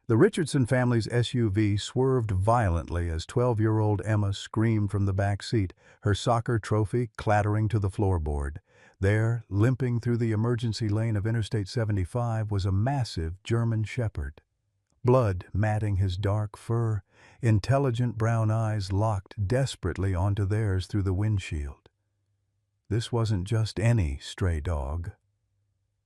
The Richardson family's SUV swerved violently as 12-year-old Emma screamed from the back seat, her soccer trophy clattering to the floorboard. There, limping through the emergency lane of Interstate 75, was a massive German Shepherd. Blood matting his dark fur, intelligent brown eyes locked desperately onto theirs through the windshield. This wasn't just any stray dog.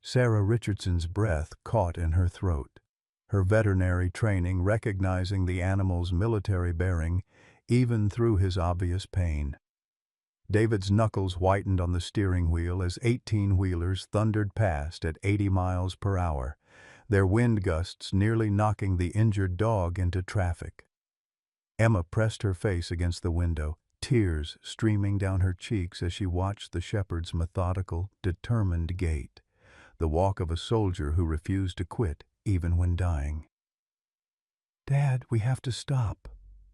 Sarah Richardson's breath caught in her throat, her veterinary training recognizing the animal's military bearing even through his obvious pain. David's knuckles whitened on the steering wheel as 18-wheelers thundered past at 80 miles per hour, their wind gusts nearly knocking the injured dog into traffic. Emma pressed her face against the window, tears streaming down her cheeks as she watched the shepherd's methodical, determined gait, the walk of a soldier who refused to quit even when dying. "Dad, we have to stop,"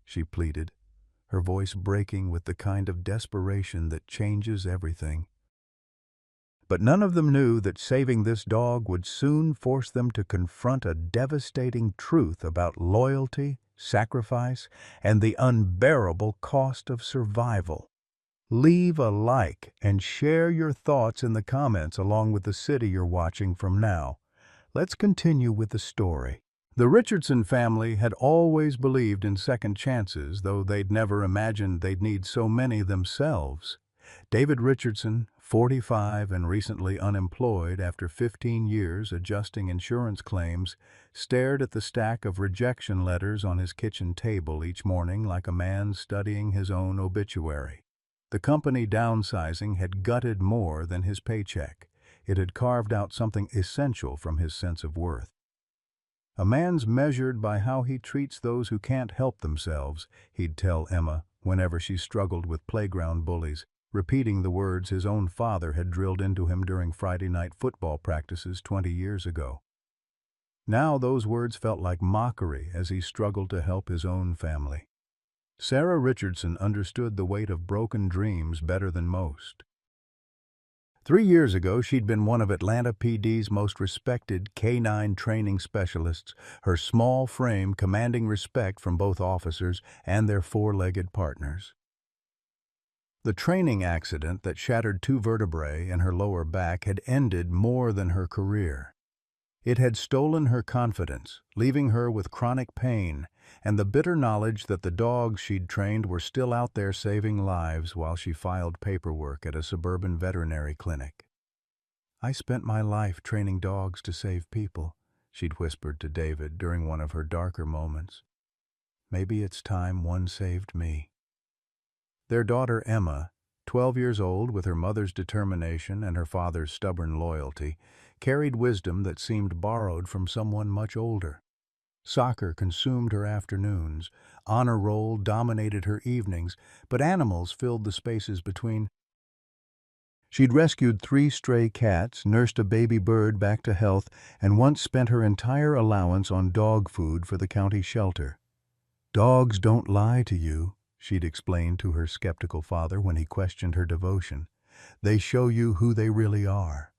she pleaded, her voice breaking with the kind of desperation that changes everything. But none of them knew that saving this dog would soon force them to confront a devastating truth about loyalty, sacrifice, and the unbearable cost of survival. Leave a like and share your thoughts in the comments along with the city you're watching from now. Let's continue with the story. The Richardson family had always believed in second chances, though they'd never imagined they'd need so many themselves. David Richardson, 45 and recently unemployed after 15 years adjusting insurance claims, stared at the stack of rejection letters on his kitchen table each morning like a man studying his own obituary. The company downsizing had gutted more than his paycheck. It had carved out something essential from his sense of worth. "A man's measured by how he treats those who can't help themselves," he'd tell Emma whenever she struggled with playground bullies, repeating the words his own father had drilled into him during Friday night football practices 20 years ago. Now those words felt like mockery as he struggled to help his own family. Sarah Richardson understood the weight of broken dreams better than most. 3 years ago, she'd been one of Atlanta PD's most respected K-9 training specialists, her small frame commanding respect from both officers and their four-legged partners. The training accident that shattered 2 vertebrae in her lower back had ended more than her career. It had stolen her confidence, leaving her with chronic pain and the bitter knowledge that the dogs she'd trained were still out there saving lives while she filed paperwork at a suburban veterinary clinic. "I spent my life training dogs to save people," she'd whispered to David during one of her darker moments. "Maybe it's time one saved me." Their daughter Emma, 12 years old with her mother's determination and her father's stubborn loyalty, carried wisdom that seemed borrowed from someone much older. Soccer consumed her afternoons, honor roll dominated her evenings, but animals filled the spaces between. She'd rescued 3 stray cats, nursed a baby bird back to health, and once spent her entire allowance on dog food for the county shelter. "Dogs don't lie to you," she'd explained to her skeptical father when he questioned her devotion. "They show you who they really are."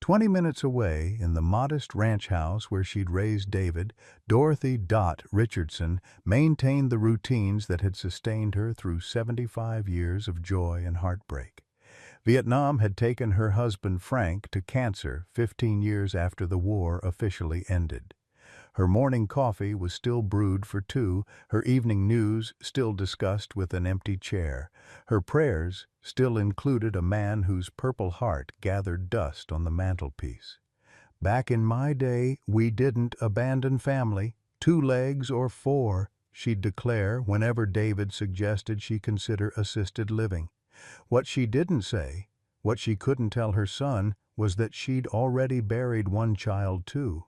20 minutes away, in the modest ranch house where she'd raised David, Dorothy "Dot" Richardson maintained the routines that had sustained her through 75 years of joy and heartbreak. Vietnam had taken her husband Frank to cancer 15 years after the war officially ended. Her morning coffee was still brewed for 2, her evening news still discussed with an empty chair. Her prayers still included a man whose purple heart gathered dust on the mantelpiece. "Back in my day, we didn't abandon family, 2 legs or 4, she'd declare whenever David suggested she consider assisted living. What she didn't say, what she couldn't tell her son, was that she'd already buried 1 child too.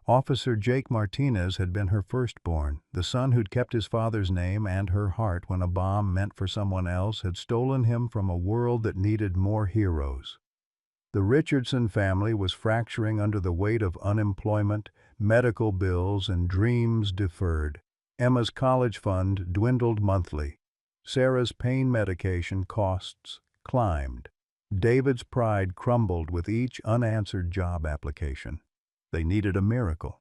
Officer Jake Martinez had been her firstborn, the son who'd kept his father's name and her heart when a bomb meant for someone else had stolen him from a world that needed more heroes. The Richardson family was fracturing under the weight of unemployment, medical bills, and dreams deferred. Emma's college fund dwindled monthly. Sarah's pain medication costs climbed. David's pride crumbled with each unanswered job application. They needed a miracle.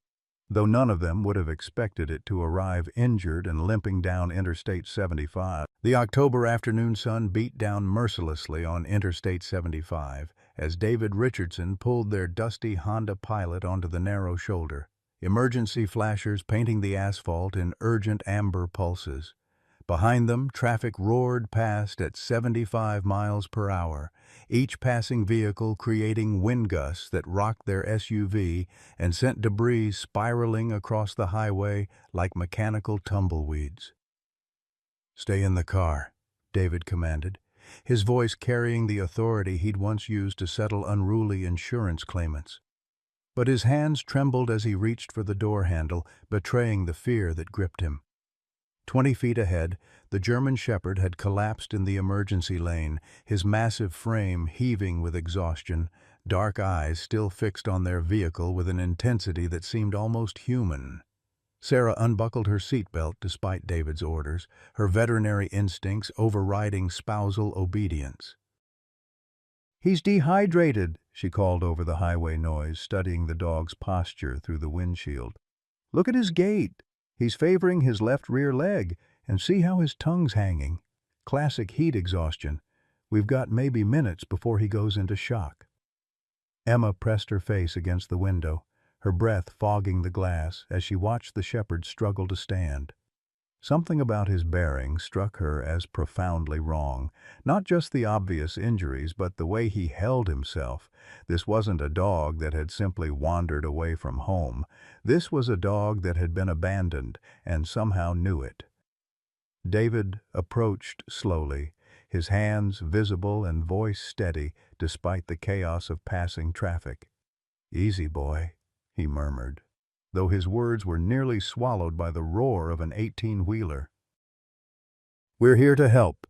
though none of them would have expected it to arrive injured and limping down Interstate 75. The October afternoon sun beat down mercilessly on Interstate 75 as David Richardson pulled their dusty Honda Pilot onto the narrow shoulder, emergency flashers painting the asphalt in urgent amber pulses. Behind them, traffic roared past at 75 miles per hour, each passing vehicle creating wind gusts that rocked their SUV and sent debris spiraling across the highway like mechanical tumbleweeds. "Stay in the car," David commanded, his voice carrying the authority he'd once used to settle unruly insurance claimants. But his hands trembled as he reached for the door handle, betraying the fear that gripped him. 20 feet ahead, the German Shepherd had collapsed in the emergency lane, his massive frame heaving with exhaustion, dark eyes still fixed on their vehicle with an intensity that seemed almost human. Sarah unbuckled her seatbelt despite David's orders, her veterinary instincts overriding spousal obedience. "He's dehydrated," she called over the highway noise, studying the dog's posture through the windshield. "Look at his gait. He's favoring his left rear leg, and see how his tongue's hanging. Classic heat exhaustion. We've got maybe minutes before he goes into shock." Emma pressed her face against the window, her breath fogging the glass as she watched the shepherd struggle to stand. Something about his bearing struck her as profoundly wrong. Not just the obvious injuries, but the way he held himself. This wasn't a dog that had simply wandered away from home. This was a dog that had been abandoned and somehow knew it. David approached slowly, his hands visible and voice steady despite the chaos of passing traffic. "Easy, boy," he murmured, though his words were nearly swallowed by the roar of an 18-wheeler. "We're here to help."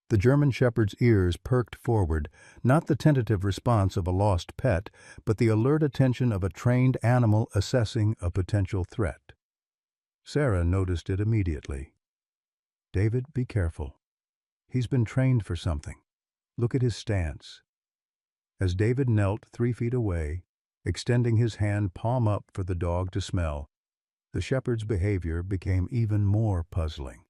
The German Shepherd's ears perked forward, not the tentative response of a lost pet, but the alert attention of a trained animal assessing a potential threat. Sarah noticed it immediately. "David, be careful. He's been trained for something. Look at his stance." As David knelt 3 feet away, extending his hand palm up for the dog to smell, the shepherd's behavior became even more puzzling.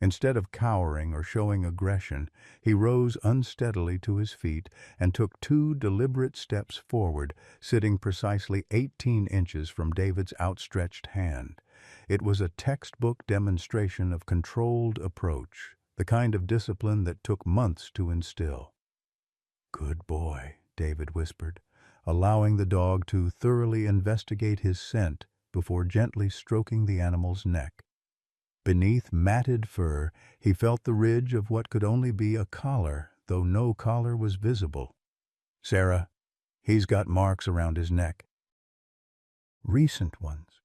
Instead of cowering or showing aggression, he rose unsteadily to his feet and took 2 deliberate steps forward, sitting precisely 18 inches from David's outstretched hand. It was a textbook demonstration of controlled approach, the kind of discipline that took months to instill. "Good boy," David whispered, allowing the dog to thoroughly investigate his scent before gently stroking the animal's neck. Beneath matted fur, he felt the ridge of what could only be a collar, though no collar was visible. "Sarah, he's got marks around his neck." Recent ones.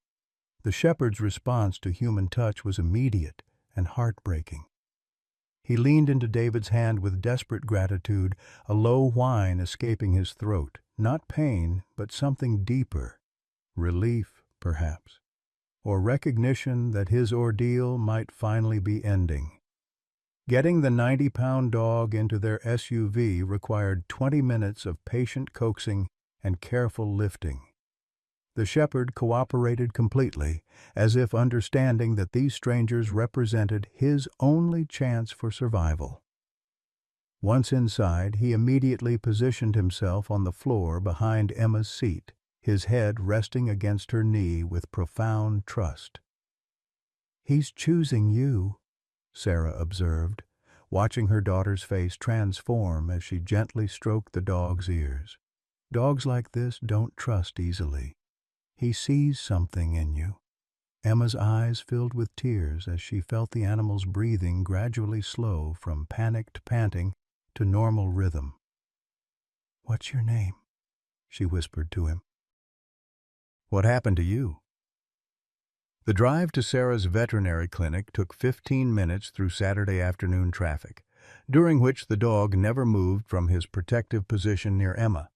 The shepherd's response to human touch was immediate and heartbreaking. He leaned into David's hand with desperate gratitude, a low whine escaping his throat. Not pain, but something deeper. Relief, perhaps. Or recognition that his ordeal might finally be ending. Getting the 90-pound dog into their SUV required 20 minutes of patient coaxing and careful lifting. The shepherd cooperated completely, as if understanding that these strangers represented his only chance for survival. Once inside, he immediately positioned himself on the floor behind Emma's seat, his head resting against her knee with profound trust. "He's choosing you," Sarah observed, watching her daughter's face transform as she gently stroked the dog's ears. "Dogs like this don't trust easily. He sees something in you." Emma's eyes filled with tears as she felt the animal's breathing gradually slow from panicked panting to normal rhythm. "What's your name?" she whispered to him. "What happened to you?" The drive to Sarah's veterinary clinic took 15 minutes through Saturday afternoon traffic, during which the dog never moved from his protective position near Emma.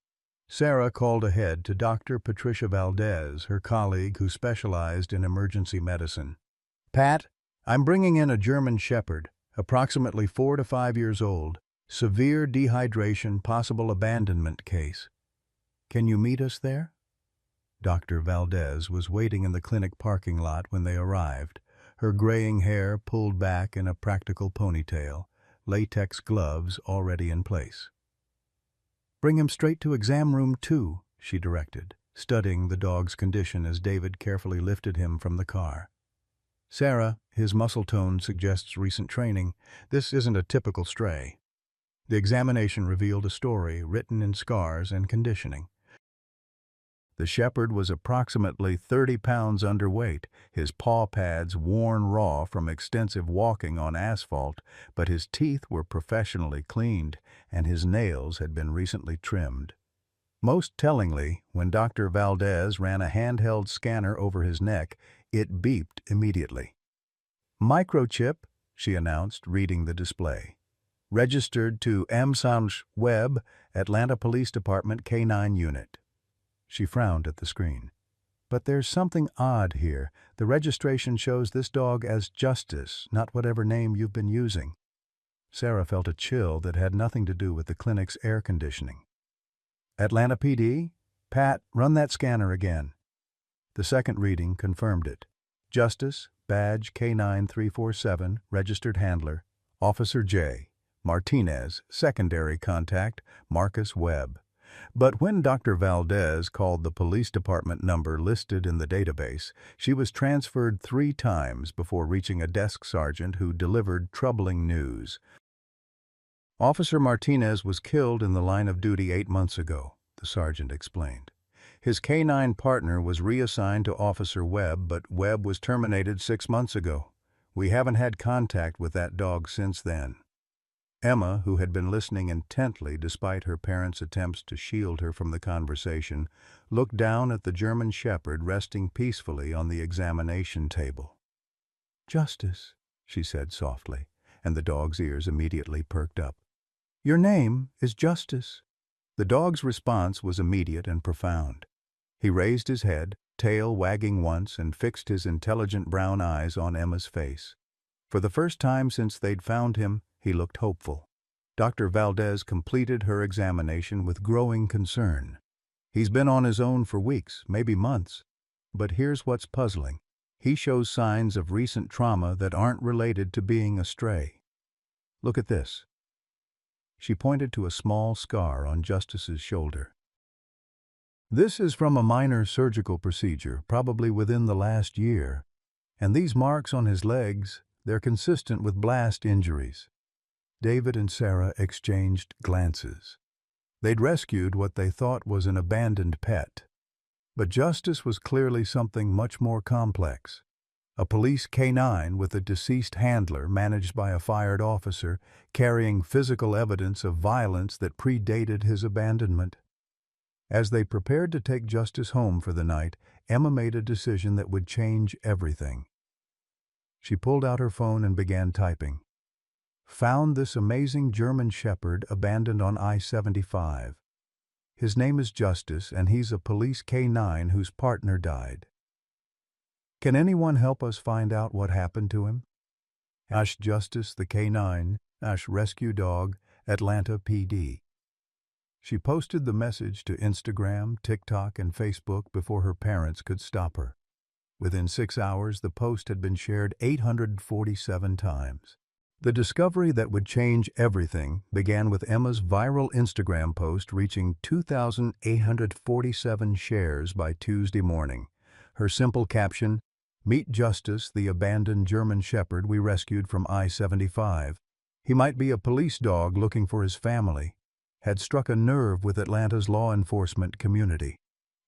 Sarah called ahead to Dr. Patricia Valdez, her colleague who specialized in emergency medicine. "Pat, I'm bringing in a German Shepherd, approximately 4 to 5 years old. Severe dehydration, possible abandonment case. Can you meet us there?" Dr. Valdez was waiting in the clinic parking lot when they arrived, her graying hair pulled back in a practical ponytail, latex gloves already in place. "Bring him straight to exam room 2, she directed, studying the dog's condition as David carefully lifted him from the car. "Sarah," his muscle tone suggests recent training, "this isn't a typical stray." The examination revealed a story written in scars and conditioning. The shepherd was approximately 30 pounds underweight, his paw pads worn raw from extensive walking on asphalt, but his teeth were professionally cleaned and his nails had been recently trimmed. Most tellingly, when Dr. Valdez ran a handheld scanner over his neck, it beeped immediately. "Microchip," she announced, reading the display. "Registered to AmazingPets, Atlanta Police Department K-9 Unit." She frowned at the screen. "But there's something odd here. The registration shows this dog as Justice, not whatever name you've been using." Sarah felt a chill that had nothing to do with the clinic's air conditioning. "Atlanta PD? Pat, run that scanner again." The second reading confirmed it. Justice, badge K9347, registered handler, Officer J. Martinez, secondary contact, Marcus Webb. But when Dr. Valdez called the police department number listed in the database, she was transferred 3 times before reaching a desk sergeant who delivered troubling news. "Officer Martinez was killed in the line of duty 8 months ago," the sergeant explained. "His K-9 partner was reassigned to Officer Webb, but Webb was terminated 6 months ago. We haven't had contact with that dog since then." Emma, who had been listening intently despite her parents' attempts to shield her from the conversation, looked down at the German shepherd resting peacefully on the examination table. "Justice," she said softly, and the dog's ears immediately perked up. "Your name is Justice." The dog's response was immediate and profound. He raised his head, tail wagging once, and fixed his intelligent brown eyes on Emma's face. For the first time since they'd found him, he looked hopeful. Dr. Valdez completed her examination with growing concern. "He's been on his own for weeks, maybe months. But here's what's puzzling. He shows signs of recent trauma that aren't related to being a stray. Look at this." She pointed to a small scar on Justice's shoulder. "This is from a minor surgical procedure, probably within the last year. And these marks on his legs, they're consistent with blast injuries." David and Sarah exchanged glances. They'd rescued what they thought was an abandoned pet. But Justice was clearly something much more complex. A police K-9 with a deceased handler managed by a fired officer, carrying physical evidence of violence that predated his abandonment. As they prepared to take Justice home for the night, Emma made a decision that would change everything. She pulled out her phone and began typing. "Found this amazing German shepherd abandoned on I-75. His name is Justice, and he's a police K-9 whose partner died. Can anyone help us find out what happened to him? Justice the K-9, rescue dog, Atlanta PD." She posted the message to Instagram, TikTok, and Facebook before her parents could stop her. Within 6 hours, the post had been shared 847 times. The discovery that would change everything began with Emma's viral Instagram post reaching 2,847 shares by Tuesday morning. Her simple caption, "Meet Justice, the abandoned German shepherd we rescued from I-75. He might be a police dog looking for his family," had struck a nerve with Atlanta's law enforcement community.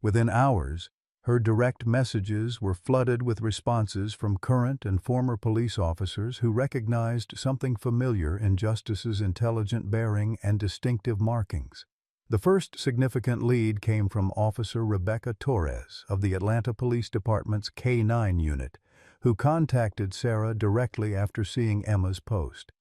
Within hours, her direct messages were flooded with responses from current and former police officers who recognized something familiar in Justice's intelligent bearing and distinctive markings. The first significant lead came from Officer Rebecca Torres of the Atlanta Police Department's K-9 unit, who contacted Sarah directly after seeing Emma's post.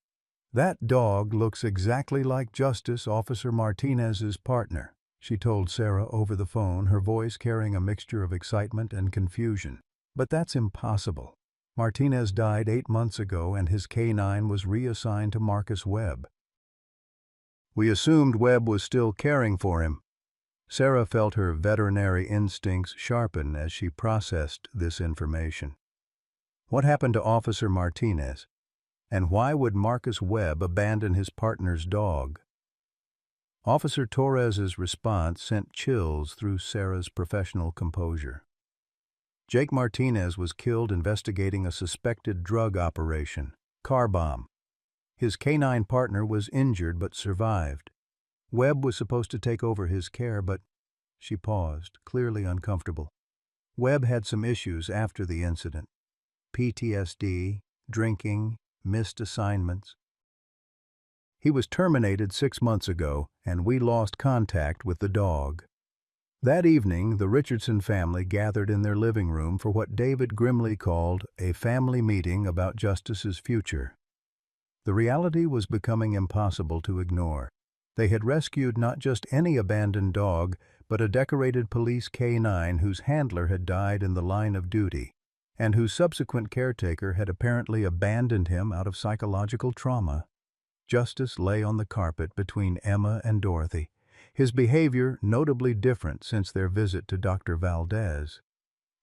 "That dog looks exactly like Justice Officer Martinez's partner," she told Sarah over the phone, her voice carrying a mixture of excitement and confusion. "But that's impossible. Martinez died 8 months ago and his K-9 was reassigned to Marcus Webb." "We assumed Webb was still caring for him." Sarah felt her veterinary instincts sharpen as she processed this information. What happened to Officer Martinez? And why would Marcus Webb abandon his partner's dog? Officer Torres's response sent chills through Sarah's professional composure. Jake Martinez was killed investigating a suspected drug operation, car bomb. His canine partner was injured but survived. Webb was supposed to take over his care, but she paused, clearly uncomfortable. Webb had some issues after the incident. PTSD, drinking, missed assignments. He was terminated 6 months ago, and we lost contact with the dog. That evening, the Richardson family gathered in their living room for what David grimly called a family meeting about Justice's future. The reality was becoming impossible to ignore. They had rescued not just any abandoned dog, but a decorated police canine whose handler had died in the line of duty, and whose subsequent caretaker had apparently abandoned him out of psychological trauma. Justice lay on the carpet between Emma and Dorothy, his behavior notably different since their visit to Dr. Valdez.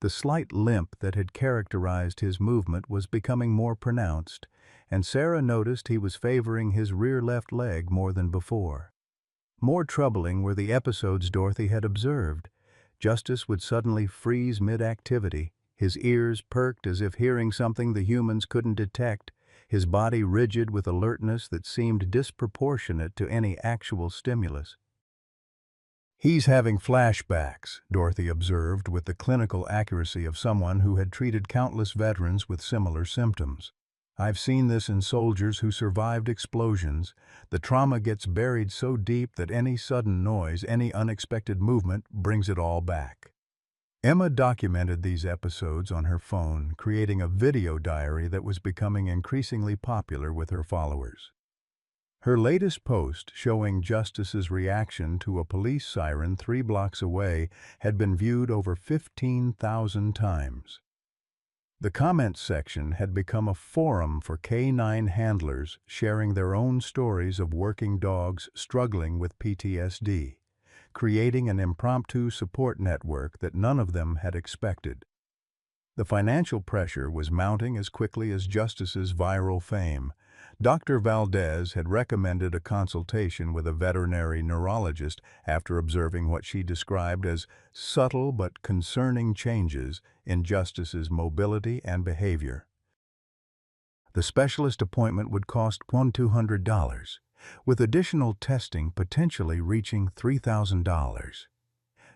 The slight limp that had characterized his movement was becoming more pronounced, and Sarah noticed he was favoring his rear left leg more than before. More troubling were the episodes Dorothy had observed. Justice would suddenly freeze mid-activity, his ears perked as if hearing something the humans couldn't detect, his body rigid with alertness that seemed disproportionate to any actual stimulus. "He's having flashbacks," Dorothy observed with the clinical accuracy of someone who had treated countless veterans with similar symptoms. "I've seen this in soldiers who survived explosions. The trauma gets buried so deep that any sudden noise, any unexpected movement, brings it all back." Emma documented these episodes on her phone, creating a video diary that was becoming increasingly popular with her followers. Her latest post, showing Justice's reaction to a police siren 3 blocks away, had been viewed over 15,000 times. The comments section had become a forum for canine handlers sharing their own stories of working dogs struggling with PTSD, creating an impromptu support network that none of them had expected. The financial pressure was mounting as quickly as Justice's viral fame. Dr. Valdez had recommended a consultation with a veterinary neurologist after observing what she described as subtle but concerning changes in Justice's mobility and behavior. The specialist appointment would cost $1,200, with additional testing potentially reaching $3,000.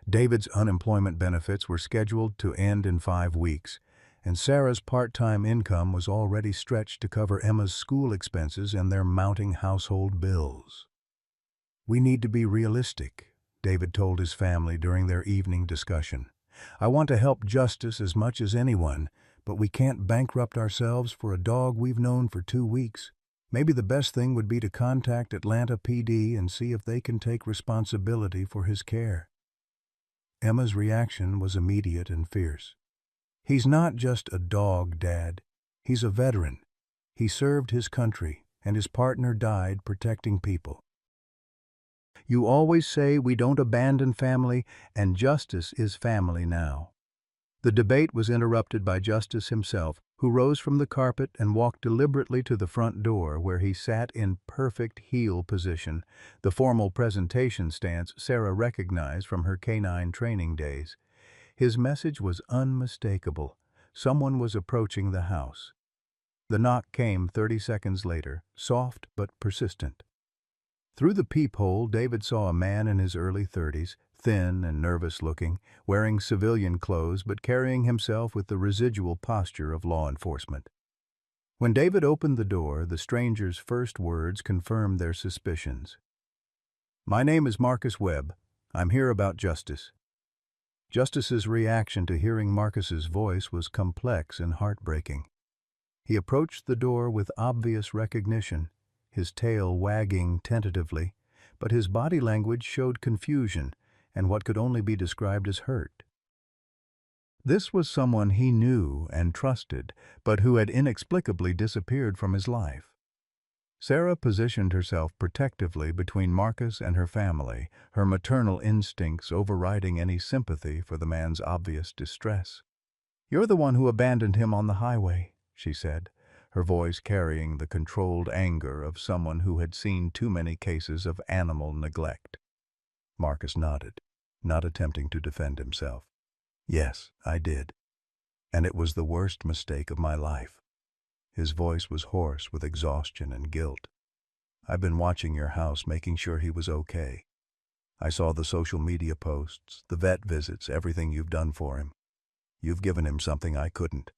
David's unemployment benefits were scheduled to end in 5 weeks, and Sarah's part-time income was already stretched to cover Emma's school expenses and their mounting household bills. "We need to be realistic," David told his family during their evening discussion. "I want to help Justice as much as anyone, but we can't bankrupt ourselves for a dog we've known for 2 weeks. Maybe the best thing would be to contact Atlanta PD and see if they can take responsibility for his care." Emma's reaction was immediate and fierce. "He's not just a dog, Dad. He's a veteran. He served his country, and his partner died protecting people. You always say we don't abandon family, and Justice is family now." The debate was interrupted by Justice himself, who rose from the carpet and walked deliberately to the front door, where he sat in perfect heel position, the formal presentation stance Sarah recognized from her canine training days. His message was unmistakable. Someone was approaching the house. The knock came 30 seconds later, soft but persistent. Through the peephole, David saw a man in his early 30s, thin and nervous-looking, wearing civilian clothes but carrying himself with the residual posture of law enforcement. When David opened the door, the stranger's first words confirmed their suspicions. "My name is Marcus Webb. I'm here about Justice." Justice's reaction to hearing Marcus's voice was complex and heartbreaking. He approached the door with obvious recognition, his tail wagging tentatively, but his body language showed confusion and what could only be described as hurt. This was someone he knew and trusted, but who had inexplicably disappeared from his life. Sarah positioned herself protectively between Marcus and her family, her maternal instincts overriding any sympathy for the man's obvious distress. "You're the one who abandoned him on the highway," she said, her voice carrying the controlled anger of someone who had seen too many cases of animal neglect. Marcus nodded, not attempting to defend himself. "Yes, I did. And it was the worst mistake of my life." His voice was hoarse with exhaustion and guilt. "I've been watching your house, making sure he was okay. I saw the social media posts, the vet visits, everything you've done for him. You've given him something I couldn't."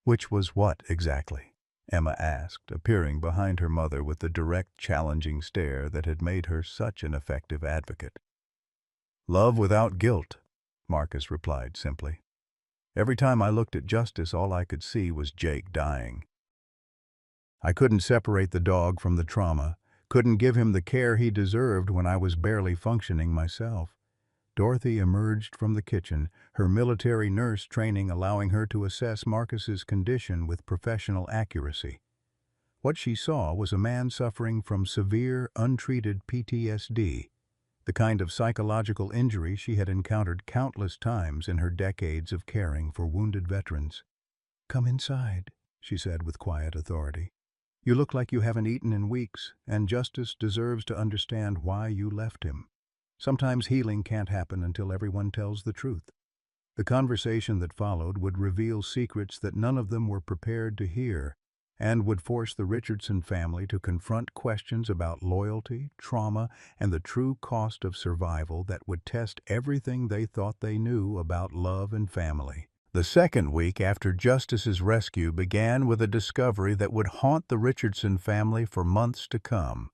"Which was what, exactly?" Emma asked, appearing behind her mother with the direct, challenging stare that had made her such an effective advocate. "Love without guilt," Marcus replied simply. "Every time I looked at Justice, all I could see was Jake dying. I couldn't separate the dog from the trauma, couldn't give him the care he deserved when I was barely functioning myself." Dorothy emerged from the kitchen, her military nurse training allowing her to assess Marcus's condition with professional accuracy. What she saw was a man suffering from severe, untreated PTSD, the kind of psychological injury she had encountered countless times in her decades of caring for wounded veterans. "Come inside," she said with quiet authority. "You look like you haven't eaten in weeks, and Justice deserves to understand why you left him. Sometimes healing can't happen until everyone tells the truth." The conversation that followed would reveal secrets that none of them were prepared to hear, and would force the Richardson family to confront questions about loyalty, trauma, and the true cost of survival that would test everything they thought they knew about love and family. The second week after Justice's rescue began with a discovery that would haunt the Richardson family for months to come.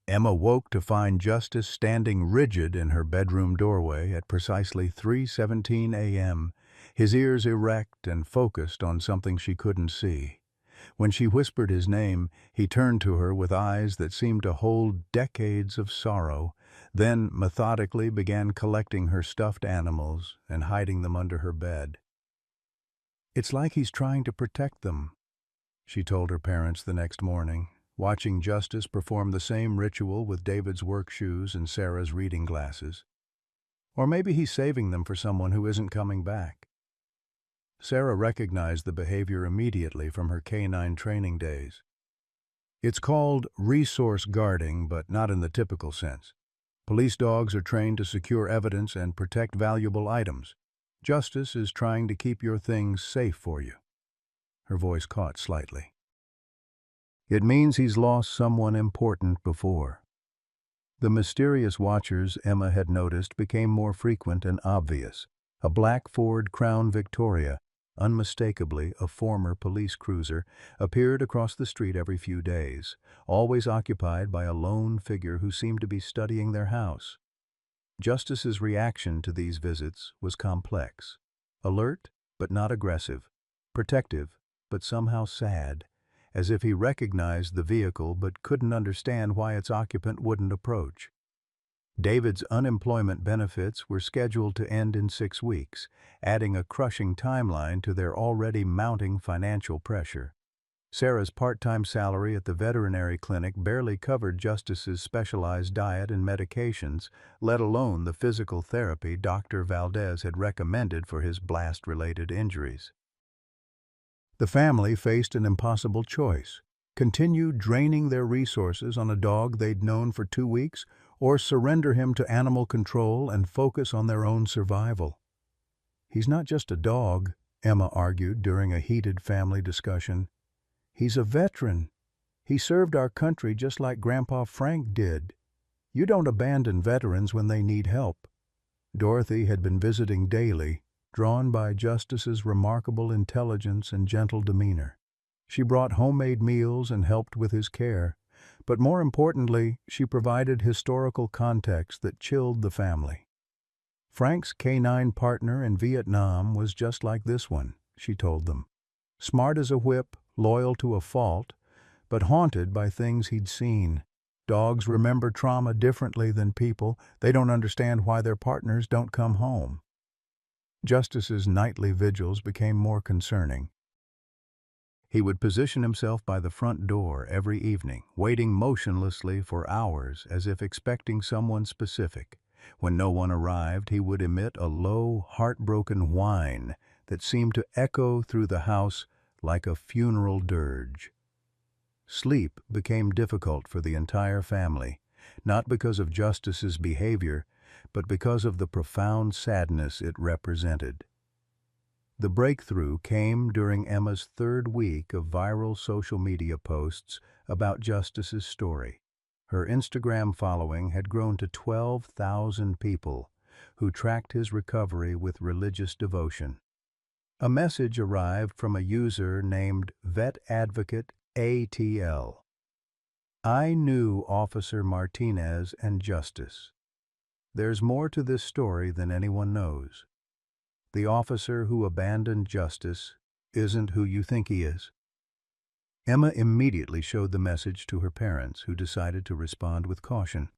Emma woke to find Justice standing rigid in her bedroom doorway at precisely 3:17 a.m., his ears erect and focused on something she couldn't see. When she whispered his name, he turned to her with eyes that seemed to hold decades of sorrow, then methodically began collecting her stuffed animals and hiding them under her bed. "It's like he's trying to protect them," she told her parents the next morning, watching Justice perform the same ritual with David's work shoes and Sarah's reading glasses. "Or maybe he's saving them for someone who isn't coming back." Sarah recognized the behavior immediately from her canine training days. It's called resource guarding, but not in the typical sense. Police dogs are trained to secure evidence and protect valuable items. Justice is trying to keep your things safe for you. Her voice caught slightly. "It means he's lost someone important before." The mysterious watchers Emma had noticed became more frequent and obvious. A black Ford Crown Victoria, unmistakably a former police cruiser, appeared across the street every few days, always occupied by a lone figure who seemed to be studying their house. Justice's reaction to these visits was complex. Alert, but not aggressive. Protective, but somehow sad, as if he recognized the vehicle but couldn't understand why its occupant wouldn't approach. David's unemployment benefits were scheduled to end in 6 weeks, adding a crushing timeline to their already mounting financial pressure. Sarah's part-time salary at the veterinary clinic barely covered Justice's specialized diet and medications, let alone the physical therapy Dr. Valdez had recommended for his blast-related injuries. The family faced an impossible choice: continue draining their resources on a dog they'd known for 2 weeks, or surrender him to animal control and focus on their own survival. "He's not just a dog," Emma argued during a heated family discussion. "He's a veteran. He served our country just like Grandpa Frank did. You don't abandon veterans when they need help." Dorothy had been visiting daily, drawn by Justice's remarkable intelligence and gentle demeanor. She brought homemade meals and helped with his care, but more importantly, she provided historical context that chilled the family. Frank's canine partner in Vietnam was just like this one, she told them. Smart as a whip, loyal to a fault, but haunted by things he'd seen. Dogs remember trauma differently than people. They don't understand why their partners don't come home. Justice's nightly vigils became more concerning. He would position himself by the front door every evening, waiting motionlessly for hours as if expecting someone specific. When no one arrived, he would emit a low, heartbroken whine that seemed to echo through the house like a funeral dirge. Sleep became difficult for the entire family, not because of Justice's behavior, but because of the profound sadness it represented. The breakthrough came during Emma's third week of viral social media posts about Justice's story. Her Instagram following had grown to 12,000 people who tracked his recovery with religious devotion. A message arrived from a user named Vet Advocate ATL. I knew Officer Martinez and Justice. There's more to this story than anyone knows. The officer who abandoned Justice isn't who you think he is. Emma immediately showed the message to her parents, who decided to respond with caution.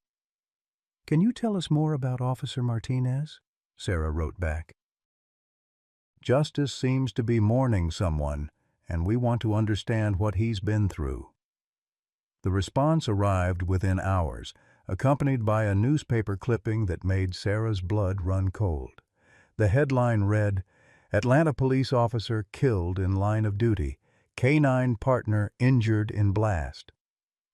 Can you tell us more about Officer Martinez? Sarah wrote back. Justice seems to be mourning someone, and we want to understand what he's been through. The response arrived within hours, accompanied by a newspaper clipping that made Sarah's blood run cold. The headline read, Atlanta police officer killed in line of duty, canine partner injured in blast.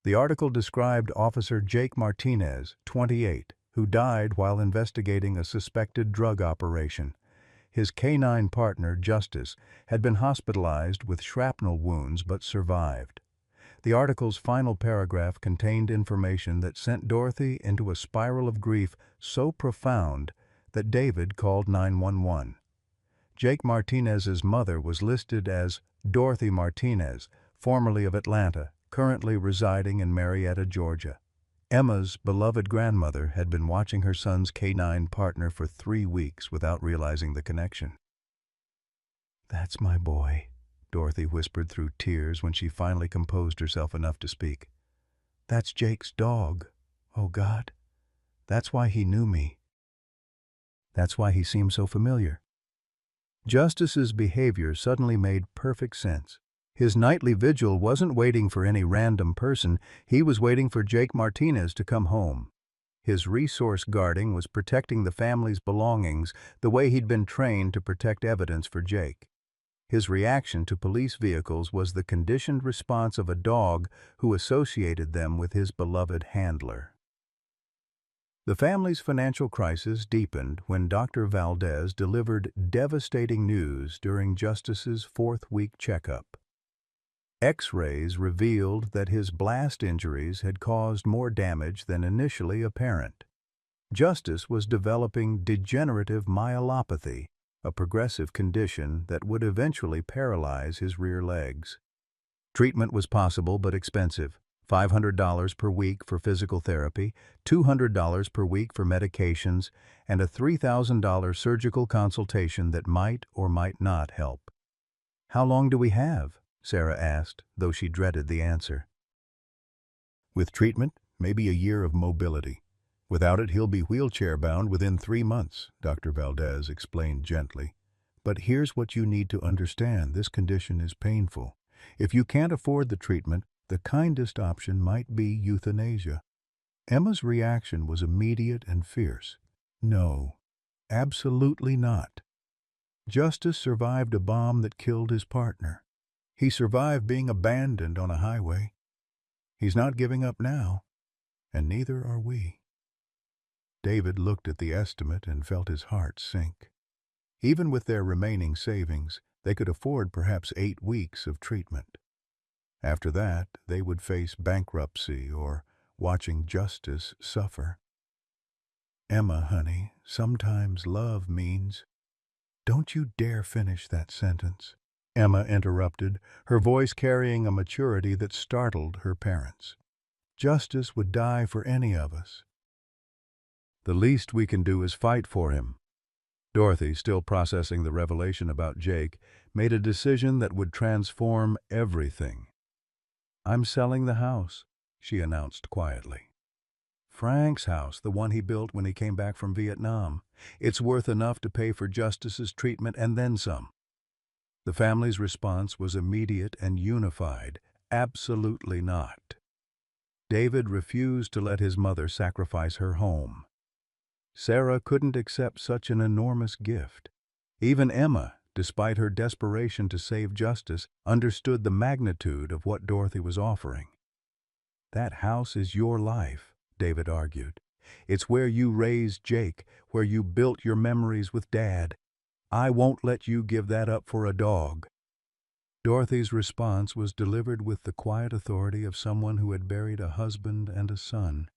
The article described Officer Jake Martinez, 28, who died while investigating a suspected drug operation. His canine partner, Justice, had been hospitalized with shrapnel wounds but survived. The article's final paragraph contained information that sent Dorothy into a spiral of grief so profound that David called 911. Jake Martinez's mother was listed as Dorothy Martinez, formerly of Atlanta, currently residing in Marietta, Georgia. Emma's beloved grandmother had been watching her son's canine partner for 3 weeks without realizing the connection. That's my boy, Dorothy whispered through tears when she finally composed herself enough to speak. That's Jake's dog. Oh God, that's why he knew me. That's why he seemed so familiar. Justice's behavior suddenly made perfect sense. His nightly vigil wasn't waiting for any random person, he was waiting for Jake Martinez to come home. His resource guarding was protecting the family's belongings the way he'd been trained to protect evidence for Jake. His reaction to police vehicles was the conditioned response of a dog who associated them with his beloved handler. The family's financial crisis deepened when Dr. Valdez delivered devastating news during Justice's fourth-week checkup. X-rays revealed that his blast injuries had caused more damage than initially apparent. Justice was developing degenerative myelopathy, a progressive condition that would eventually paralyze his rear legs. Treatment was possible but expensive. $500 per week for physical therapy, $200 per week for medications, and a $3,000 surgical consultation that might or might not help. How long do we have? Sarah asked, though she dreaded the answer. With treatment, maybe a year of mobility. Without it, he'll be wheelchair-bound within 3 months, Dr. Valdez explained gently. But here's what you need to understand. This condition is painful. If you can't afford the treatment, the kindest option might be euthanasia. Emma's reaction was immediate and fierce. No, absolutely not. Justice survived a bomb that killed his partner. He survived being abandoned on a highway. He's not giving up now, and neither are we. David looked at the estimate and felt his heart sink. Even with their remaining savings, they could afford perhaps 8 weeks of treatment. After that, they would face bankruptcy or watching Justice suffer. Emma, honey, sometimes love means... Don't you dare finish that sentence, Emma interrupted, her voice carrying a maturity that startled her parents. Justice would die for any of us. The least we can do is fight for him. Dorothy, still processing the revelation about Jake, made a decision that would transform everything. I'm selling the house, she announced quietly. Frank's house, the one he built when he came back from Vietnam. It's worth enough to pay for Justice's treatment and then some. The family's response was immediate and unified. Absolutely not. David refused to let his mother sacrifice her home. Sarah couldn't accept such an enormous gift. Even Emma, despite her desperation to save Justice, understood the magnitude of what Dorothy was offering. "That house is your life," David argued. "It's where you raised Jake, where you built your memories with Dad. I won't let you give that up for a dog." Dorothy's response was delivered with the quiet authority of someone who had buried a husband and a son.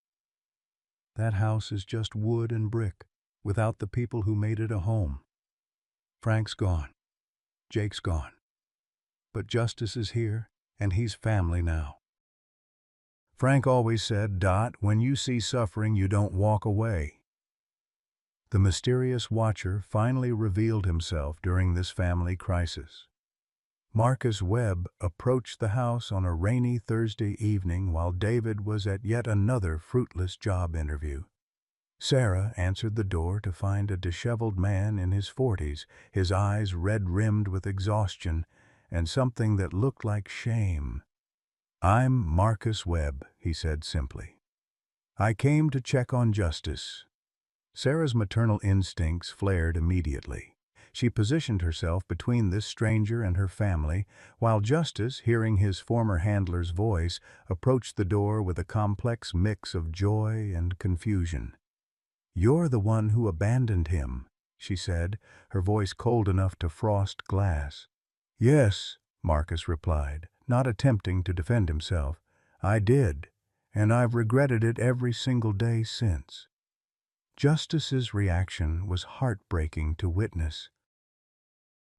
"That house is just wood and brick, without the people who made it a home. Frank's gone. Jake's gone. But Justice is here, and he's family now. Frank always said, Dot, when you see suffering, you don't walk away." The mysterious watcher finally revealed himself during this family crisis. Marcus Webb approached the house on a rainy Thursday evening while David was at yet another fruitless job interview. Sarah answered the door to find a disheveled man in his 40s, his eyes red-rimmed with exhaustion and something that looked like shame. "I'm Marcus Webb," he said simply. "I came to check on Justice." Sarah's maternal instincts flared immediately. She positioned herself between this stranger and her family, while Justice, hearing his former handler's voice, approached the door with a complex mix of joy and confusion. "You're the one who abandoned him," she said, her voice cold enough to frost glass. "Yes," Marcus replied, not attempting to defend himself. "I did, and I've regretted it every single day since." Justice's reaction was heartbreaking to witness.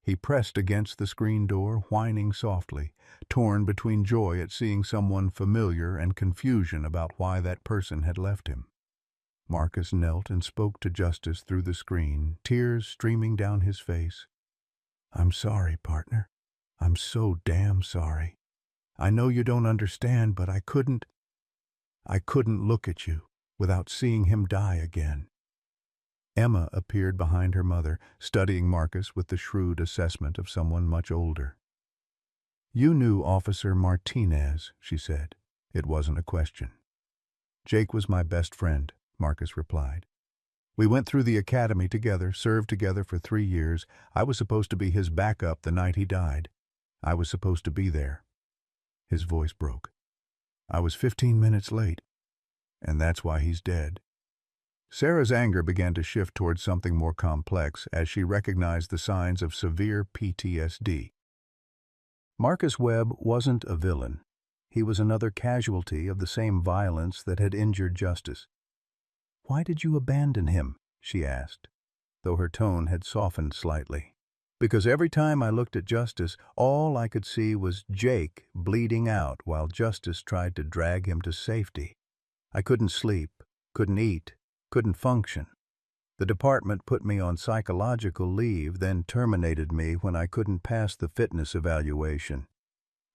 He pressed against the screen door, whining softly, torn between joy at seeing someone familiar and confusion about why that person had left him. Marcus knelt and spoke to Justice through the screen, tears streaming down his face. "I'm sorry, partner. I'm so damn sorry. I know you don't understand, but I couldn't look at you without seeing him die again." Emma appeared behind her mother, studying Marcus with the shrewd assessment of someone much older. "You knew Officer Martinez," she said. It wasn't a question. "Jake was my best friend," Marcus replied. "We went through the academy together, served together for 3 years. I was supposed to be his backup the night he died. I was supposed to be there." His voice broke. "I was 15 minutes late, and that's why he's dead." Sarah's anger began to shift towards something more complex as she recognized the signs of severe PTSD. Marcus Webb wasn't a villain. He was another casualty of the same violence that had injured Justice. "Why did you abandon him?" she asked, though her tone had softened slightly. "Because every time I looked at Justice, all I could see was Jake bleeding out while Justice tried to drag him to safety. I couldn't sleep, couldn't eat, couldn't function. The department put me on psychological leave, then terminated me when I couldn't pass the fitness evaluation."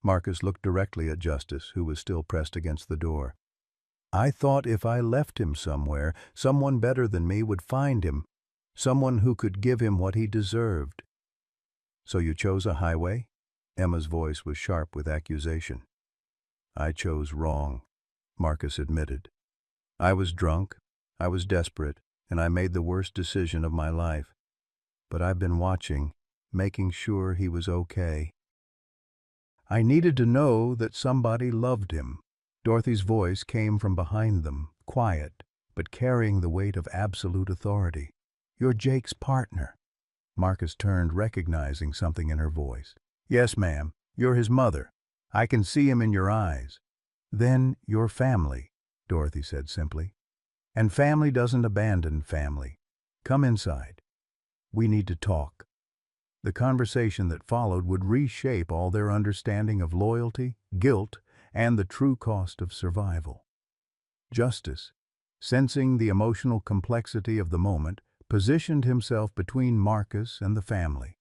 Marcus looked directly at Justice, who was still pressed against the door. "I thought if I left him somewhere, someone better than me would find him, someone who could give him what he deserved." "So you chose a highway?" Emma's voice was sharp with accusation. "I chose wrong," Marcus admitted. "I was drunk, I was desperate, and I made the worst decision of my life. But I've been watching, making sure he was okay. I needed to know that somebody loved him." Dorothy's voice came from behind them, quiet, but carrying the weight of absolute authority. "You're Jake's partner." Marcus turned, recognizing something in her voice. "Yes, ma'am. You're his mother. I can see him in your eyes." "Then you're family," Dorothy said simply. "And family doesn't abandon family. Come inside. We need to talk." The conversation that followed would reshape all their understanding of loyalty, guilt, and the true cost of survival. Justice, sensing the emotional complexity of the moment, positioned himself between Marcus and the family,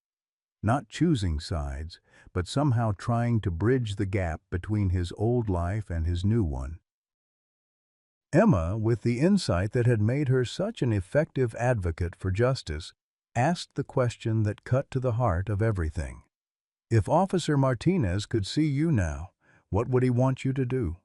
not choosing sides, but somehow trying to bridge the gap between his old life and his new one. Emma, with the insight that had made her such an effective advocate for justice, asked the question that cut to the heart of everything. If Officer Martinez could see you now, what would he want you to do?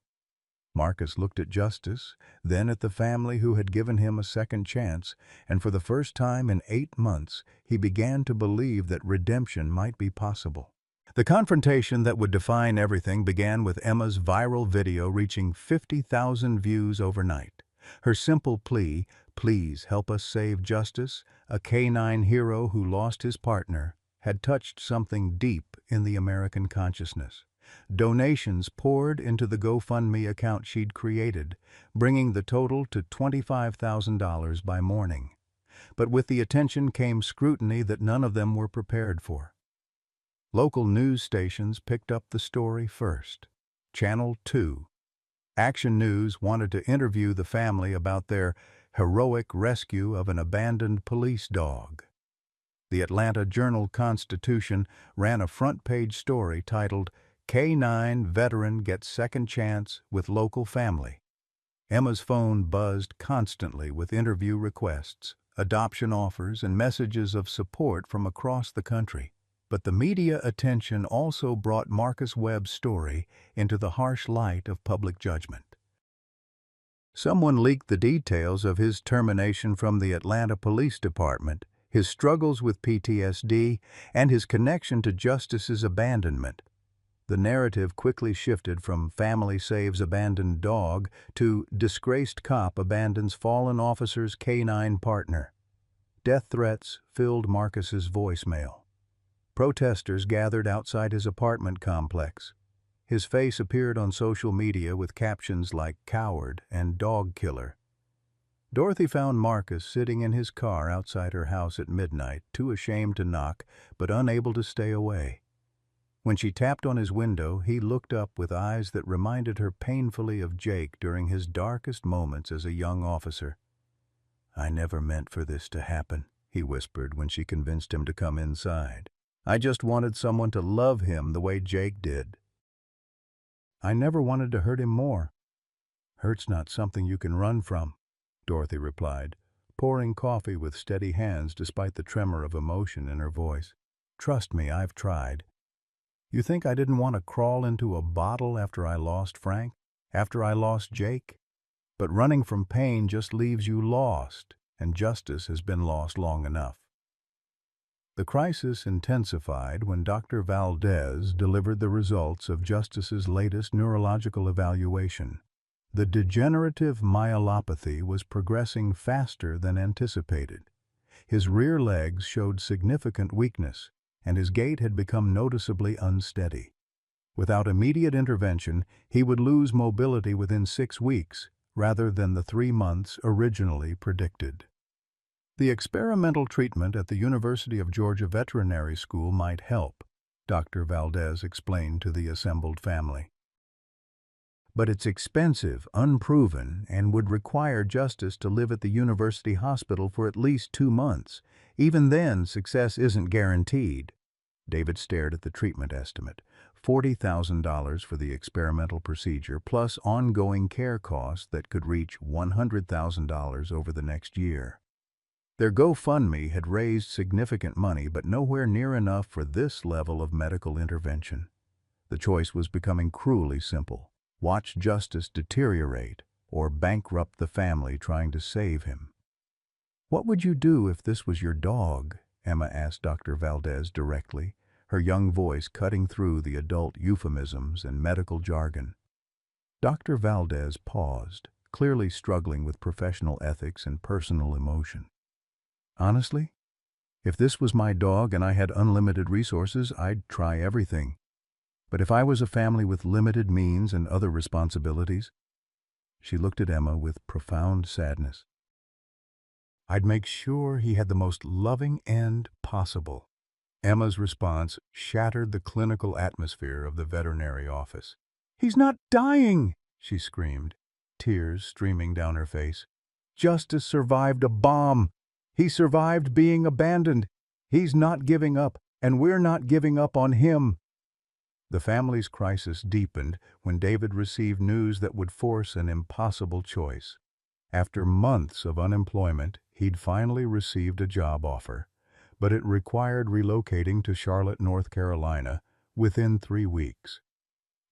Marcus looked at Justice, then at the family who had given him a second chance, and for the first time in 8 months, he began to believe that redemption might be possible. The confrontation that would define everything began with Emma's viral video reaching 50,000 views overnight. Her simple plea, "Please help us save Justice," a canine hero who lost his partner, had touched something deep in the American consciousness. Donations poured into the GoFundMe account she'd created, bringing the total to $25,000 by morning. But with the attention came scrutiny that none of them were prepared for. Local news stations picked up the story first. Channel 2. Action News wanted to interview the family about their heroic rescue of an abandoned police dog. The Atlanta Journal-Constitution ran a front-page story titled, "K9 Veteran Gets Second Chance with Local Family." Emma's phone buzzed constantly with interview requests, adoption offers, and messages of support from across the country. But the media attention also brought Marcus Webb's story into the harsh light of public judgment. Someone leaked the details of his termination from the Atlanta Police Department, his struggles with PTSD, and his connection to Justice's abandonment. The narrative quickly shifted from "family saves abandoned dog" to "disgraced cop abandons fallen officer's canine partner." Death threats filled Marcus's voicemail. Protesters gathered outside his apartment complex. His face appeared on social media with captions like "coward" and "dog killer." Dorothy found Marcus sitting in his car outside her house at midnight, too ashamed to knock, but unable to stay away. When she tapped on his window, he looked up with eyes that reminded her painfully of Jake during his darkest moments as a young officer. "I never meant for this to happen," he whispered when she convinced him to come inside. "I just wanted someone to love him the way Jake did." "I never wanted to hurt him more." "Hurt's not something you can run from," Dorothy replied, pouring coffee with steady hands despite the tremor of emotion in her voice. "Trust me, I've tried. You think I didn't want to crawl into a bottle after I lost Frank, after I lost Jake? But running from pain just leaves you lost, and Justice has been lost long enough." The crisis intensified when Dr. Valdez delivered the results of Justice's latest neurological evaluation. The degenerative myelopathy was progressing faster than anticipated. His rear legs showed significant weakness, and his gait had become noticeably unsteady. Without immediate intervention, he would lose mobility within 6 weeks, rather than the 3 months originally predicted. The experimental treatment at the University of Georgia Veterinary School might help, Dr. Valdez explained to the assembled family. But it's expensive, unproven, and would require Justice to live at the university hospital for at least 2 months. Even then, success isn't guaranteed. David stared at the treatment estimate, $40,000 for the experimental procedure, plus ongoing care costs that could reach $100,000 over the next year. Their GoFundMe had raised significant money, but nowhere near enough for this level of medical intervention. The choice was becoming cruelly simple: watch Justice deteriorate, or bankrupt the family trying to save him. "What would you do if this was your dog?" Emma asked Dr. Valdez directly, her young voice cutting through the adult euphemisms and medical jargon. Dr. Valdez paused, clearly struggling with professional ethics and personal emotion. "Honestly, if this was my dog and I had unlimited resources, I'd try everything. But if I was a family with limited means and other responsibilities," she looked at Emma with profound sadness, "I'd make sure he had the most loving end possible." Emma's response shattered the clinical atmosphere of the veterinary office. "He's not dying!" she screamed, tears streaming down her face. "Justice survived a bomb. He survived being abandoned. He's not giving up, and we're not giving up on him." The family's crisis deepened when David received news that would force an impossible choice. After months of unemployment, he'd finally received a job offer, but it required relocating to Charlotte, North Carolina, within 3 weeks.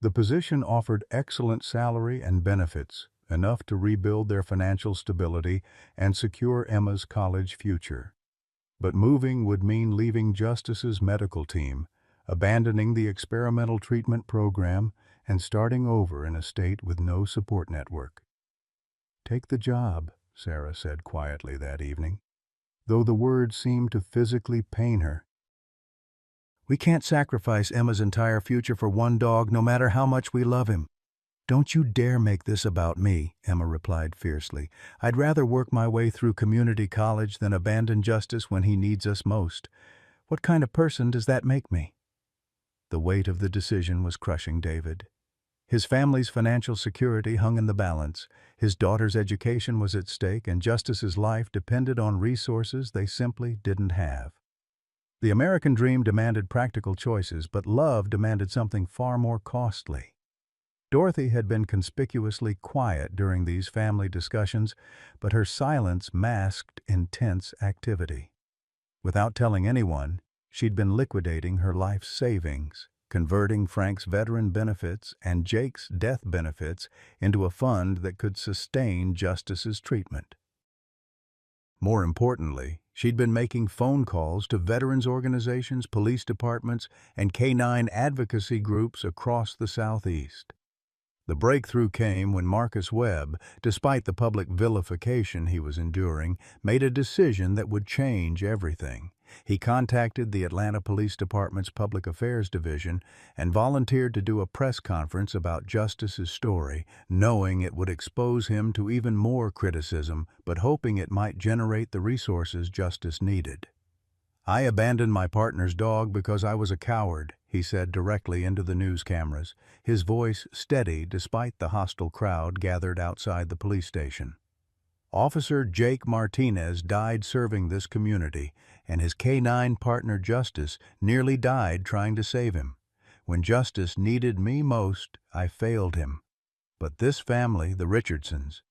The position offered excellent salary and benefits, enough to rebuild their financial stability and secure Emma's college future. But moving would mean leaving Justice's medical team, abandoning the experimental treatment program, and starting over in a state with no support network. "Take the job," Sarah said quietly that evening, though the words seemed to physically pain her. "We can't sacrifice Emma's entire future for one dog, no matter how much we love him." "Don't you dare make this about me," Emma replied fiercely. "I'd rather work my way through community college than abandon Justice when he needs us most. What kind of person does that make me?" The weight of the decision was crushing David. His family's financial security hung in the balance, his daughter's education was at stake, and Justice's life depended on resources they simply didn't have. The American dream demanded practical choices, but love demanded something far more costly. Dorothy had been conspicuously quiet during these family discussions, but her silence masked intense activity. Without telling anyone, she'd been liquidating her life savings, converting Frank's veteran benefits and Jake's death benefits into a fund that could sustain Justice's treatment. More importantly, she'd been making phone calls to veterans organizations, police departments, and canine advocacy groups across the Southeast. The breakthrough came when Marcus Webb, despite the public vilification he was enduring, made a decision that would change everything. He contacted the Atlanta Police Department's Public Affairs Division and volunteered to do a press conference about Justice's story, knowing it would expose him to even more criticism, but hoping it might generate the resources Justice needed. "I abandoned my partner's dog because I was a coward," he said directly into the news cameras, his voice steady despite the hostile crowd gathered outside the police station. Officer Jake Martinez died serving this community, and his canine partner Justice nearly died trying to save him. When Justice needed me most, I failed him. But this family, the Richardsons,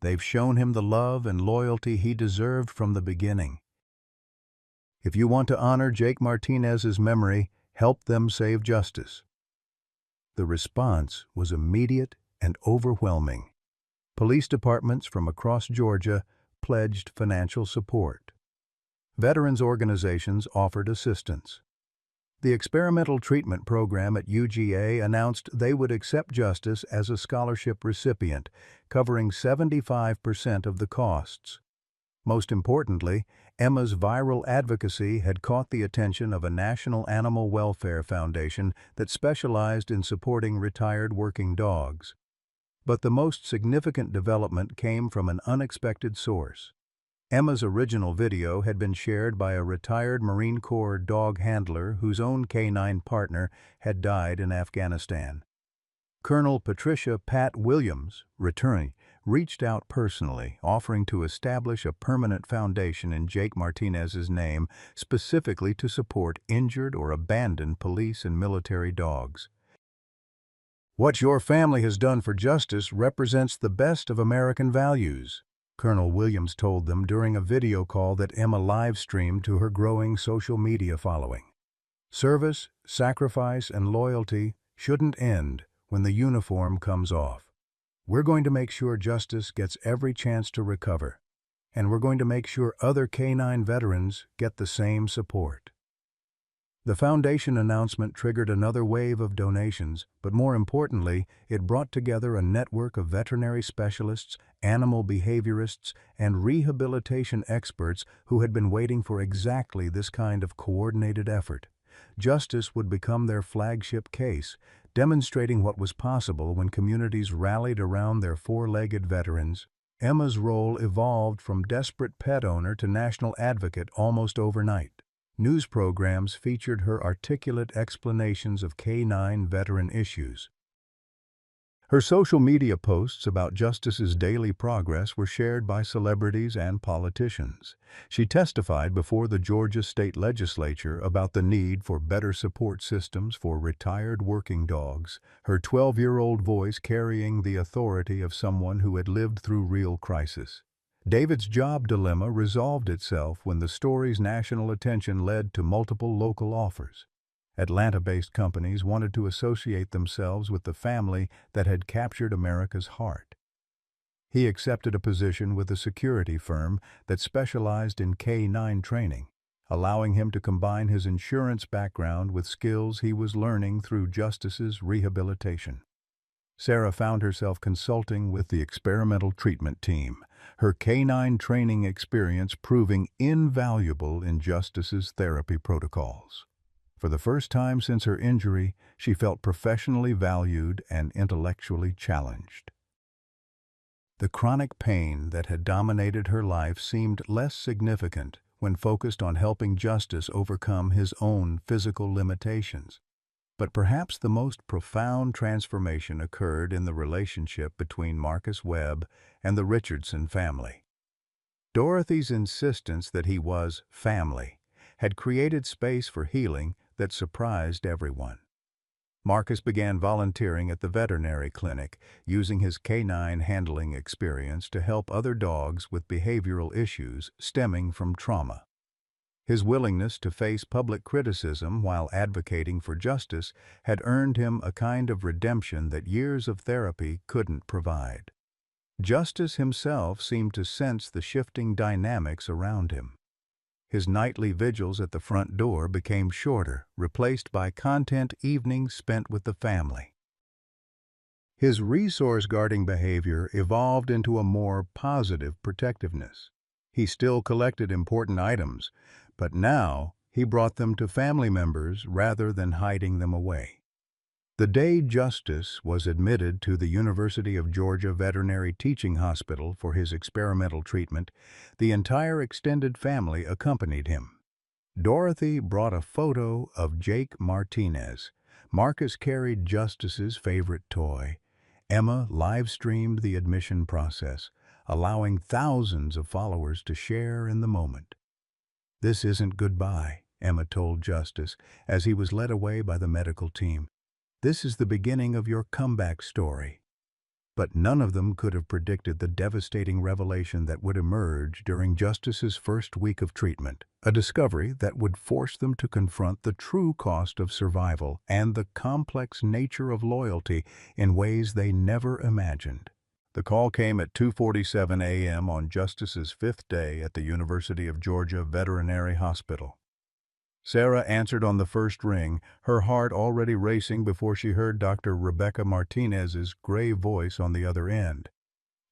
they've shown him the love and loyalty he deserved from the beginning. If you want to honor Jake Martinez's memory, help them save Justice." The response was immediate and overwhelming. Police departments from across Georgia pledged financial support. Veterans organizations offered assistance. The experimental treatment program at UGA announced they would accept Justice as a scholarship recipient, covering 75% of the costs. Most importantly, Emma's viral advocacy had caught the attention of a national animal welfare foundation that specialized in supporting retired working dogs. But the most significant development came from an unexpected source. Emma's original video had been shared by a retired Marine Corps dog handler whose own canine partner had died in Afghanistan. Colonel Patricia "Pat" Williams, returning, reached out personally, offering to establish a permanent foundation in Jake Martinez's name specifically to support injured or abandoned police and military dogs. "What your family has done for Justice represents the best of American values," Colonel Williams told them during a video call that Emma live-streamed to her growing social media following. "Service, sacrifice, and loyalty shouldn't end when the uniform comes off. We're going to make sure Justice gets every chance to recover, and we're going to make sure other canine veterans get the same support." The foundation announcement triggered another wave of donations, but more importantly, it brought together a network of veterinary specialists, animal behaviorists, and rehabilitation experts who had been waiting for exactly this kind of coordinated effort. Justice would become their flagship case, demonstrating what was possible when communities rallied around their four-legged veterans. Emma's role evolved from desperate pet owner to national advocate almost overnight. News programs featured her articulate explanations of canine veteran issues. Her social media posts about Justice's daily progress were shared by celebrities and politicians. She testified before the Georgia State Legislature about the need for better support systems for retired working dogs, her 12-year-old voice carrying the authority of someone who had lived through real crisis. David's job dilemma resolved itself when the story's national attention led to multiple local offers. Atlanta-based companies wanted to associate themselves with the family that had captured America's heart. He accepted a position with a security firm that specialized in K-9 training, allowing him to combine his insurance background with skills he was learning through Justice's rehabilitation. Sarah found herself consulting with the experimental treatment team, her K-9 training experience proving invaluable in Justice's therapy protocols. For the first time since her injury, she felt professionally valued and intellectually challenged. The chronic pain that had dominated her life seemed less significant when focused on helping Justice overcome his own physical limitations. But perhaps the most profound transformation occurred in the relationship between Marcus Webb and the Richardson family. Dorothy's insistence that he was family had created space for healing that surprised everyone. Marcus began volunteering at the veterinary clinic, using his K-9 handling experience to help other dogs with behavioral issues stemming from trauma. His willingness to face public criticism while advocating for justice had earned him a kind of redemption that years of therapy couldn't provide. Justice himself seemed to sense the shifting dynamics around him. His nightly vigils at the front door became shorter, replaced by content evenings spent with the family. His resource-guarding behavior evolved into a more positive protectiveness. He still collected important items, but now he brought them to family members rather than hiding them away. The day Justice was admitted to the University of Georgia Veterinary Teaching Hospital for his experimental treatment, the entire extended family accompanied him. Dorothy brought a photo of Jake Martinez. Marcus carried Justice's favorite toy. Emma live-streamed the admission process, allowing thousands of followers to share in the moment. "This isn't goodbye," Emma told Justice as he was led away by the medical team. "This is the beginning of your comeback story." But none of them could have predicted the devastating revelation that would emerge during Justice's first week of treatment, a discovery that would force them to confront the true cost of survival and the complex nature of loyalty in ways they never imagined. The call came at 2:47 a.m. on Justice's fifth day at the University of Georgia Veterinary Hospital. Sarah answered on the first ring, her heart already racing before she heard Dr. Rebecca Martinez's grave voice on the other end.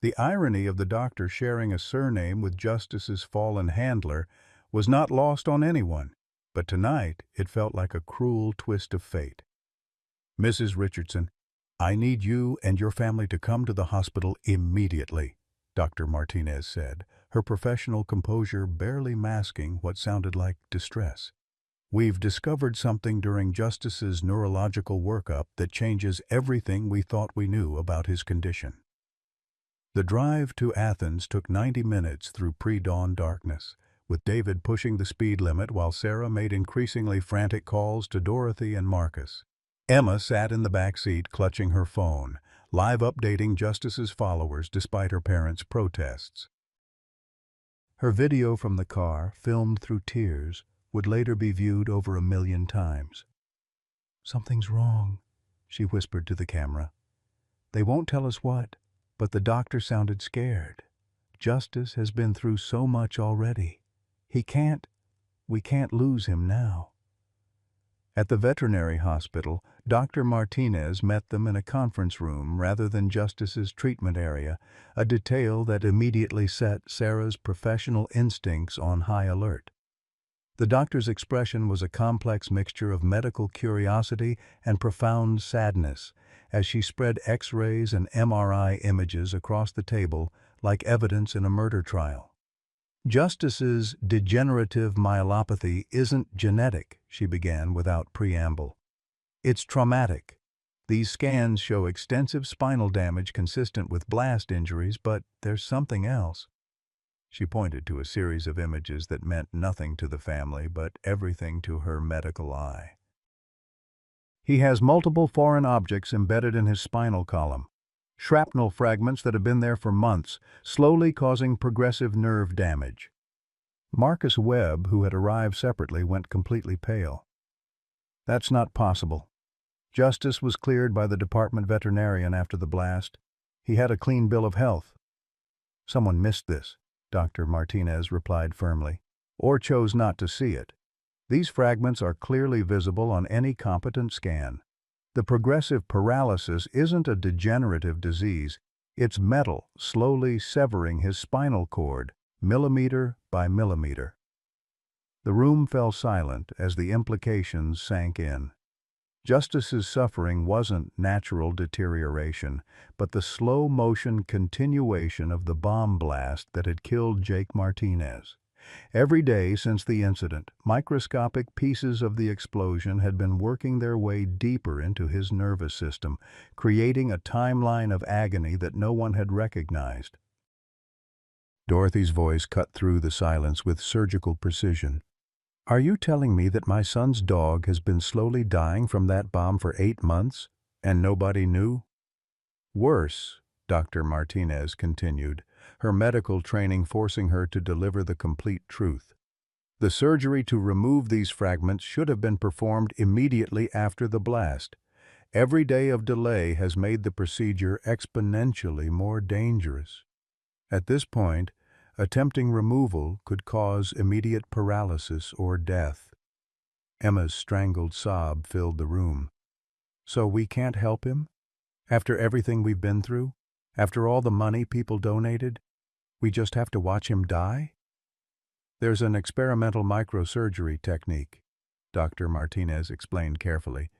The irony of the doctor sharing a surname with Justice's fallen handler was not lost on anyone, but tonight it felt like a cruel twist of fate. "Mrs. Richardson, I need you and your family to come to the hospital immediately," Dr. Martinez said, her professional composure barely masking what sounded like distress. "We've discovered something during Justice's neurological workup that changes everything we thought we knew about his condition." The drive to Athens took 90 minutes through pre-dawn darkness, with David pushing the speed limit while Sarah made increasingly frantic calls to Dorothy and Marcus. Emma sat in the back seat clutching her phone, live updating Justice's followers despite her parents' protests. Her video from the car, filmed through tears, would later be viewed over 1 million times. "Something's wrong," she whispered to the camera. "They won't tell us what, but the doctor sounded scared. Justice has been through so much already. We can't lose him now." At the veterinary hospital, Dr. Martinez met them in a conference room rather than Justice's treatment area, a detail that immediately set Sarah's professional instincts on high alert. The doctor's expression was a complex mixture of medical curiosity and profound sadness as she spread X-rays and MRI images across the table like evidence in a murder trial. "Justice's degenerative myelopathy isn't genetic," she began without preamble. "It's traumatic. These scans show extensive spinal damage consistent with blast injuries, but there's something else." She pointed to a series of images that meant nothing to the family but everything to her medical eye. "He has multiple foreign objects embedded in his spinal column, shrapnel fragments that have been there for months, slowly causing progressive nerve damage." Marcus Webb, who had arrived separately, went completely pale. That's not possible. Justice was cleared by the department veterinarian after the blast. He had a clean bill of health. Someone missed this, Dr. Martinez replied firmly, or chose not to see it. These fragments are clearly visible on any competent scan. The progressive paralysis isn't a degenerative disease. It's metal slowly severing his spinal cord, millimeter by millimeter. The room fell silent as the implications sank in. Justice's suffering wasn't natural deterioration, but the slow-motion continuation of the bomb blast that had killed Jake Martinez. Every day since the incident, microscopic pieces of the explosion had been working their way deeper into his nervous system, creating a timeline of agony that no one had recognized. Dorothy's voice cut through the silence with surgical precision. Are you telling me that my son's dog has been slowly dying from that bomb for 8 months, and nobody knew? Worse, Dr. Martinez continued, her medical training forcing her to deliver the complete truth. The surgery to remove these fragments should have been performed immediately after the blast. Every day of delay has made the procedure exponentially more dangerous. At this point, attempting removal could cause immediate paralysis or death. Emma's strangled sob filled the room. So we can't help him? After everything we've been through? After all the money people donated? We just have to watch him die? There's an experimental microsurgery technique, Dr. Martinez explained carefully.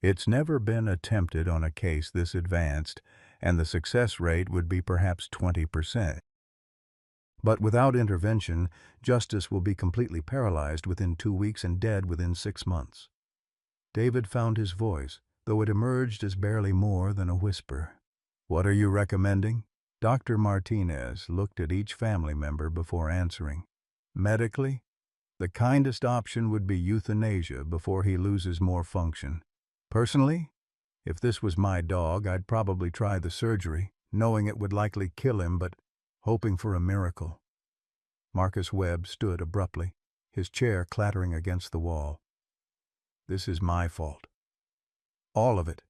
It's never been attempted on a case this advanced, and the success rate would be perhaps 20%. But without intervention, Justice will be completely paralyzed within 2 weeks and dead within 6 months. David found his voice, though it emerged as barely more than a whisper. What are you recommending? Dr. Martinez looked at each family member before answering. Medically, the kindest option would be euthanasia before he loses more function. Personally, if this was my dog, I'd probably try the surgery, knowing it would likely kill him, but hoping for a miracle. Marcus Webb stood abruptly, his chair clattering against the wall. This is my fault. All of it.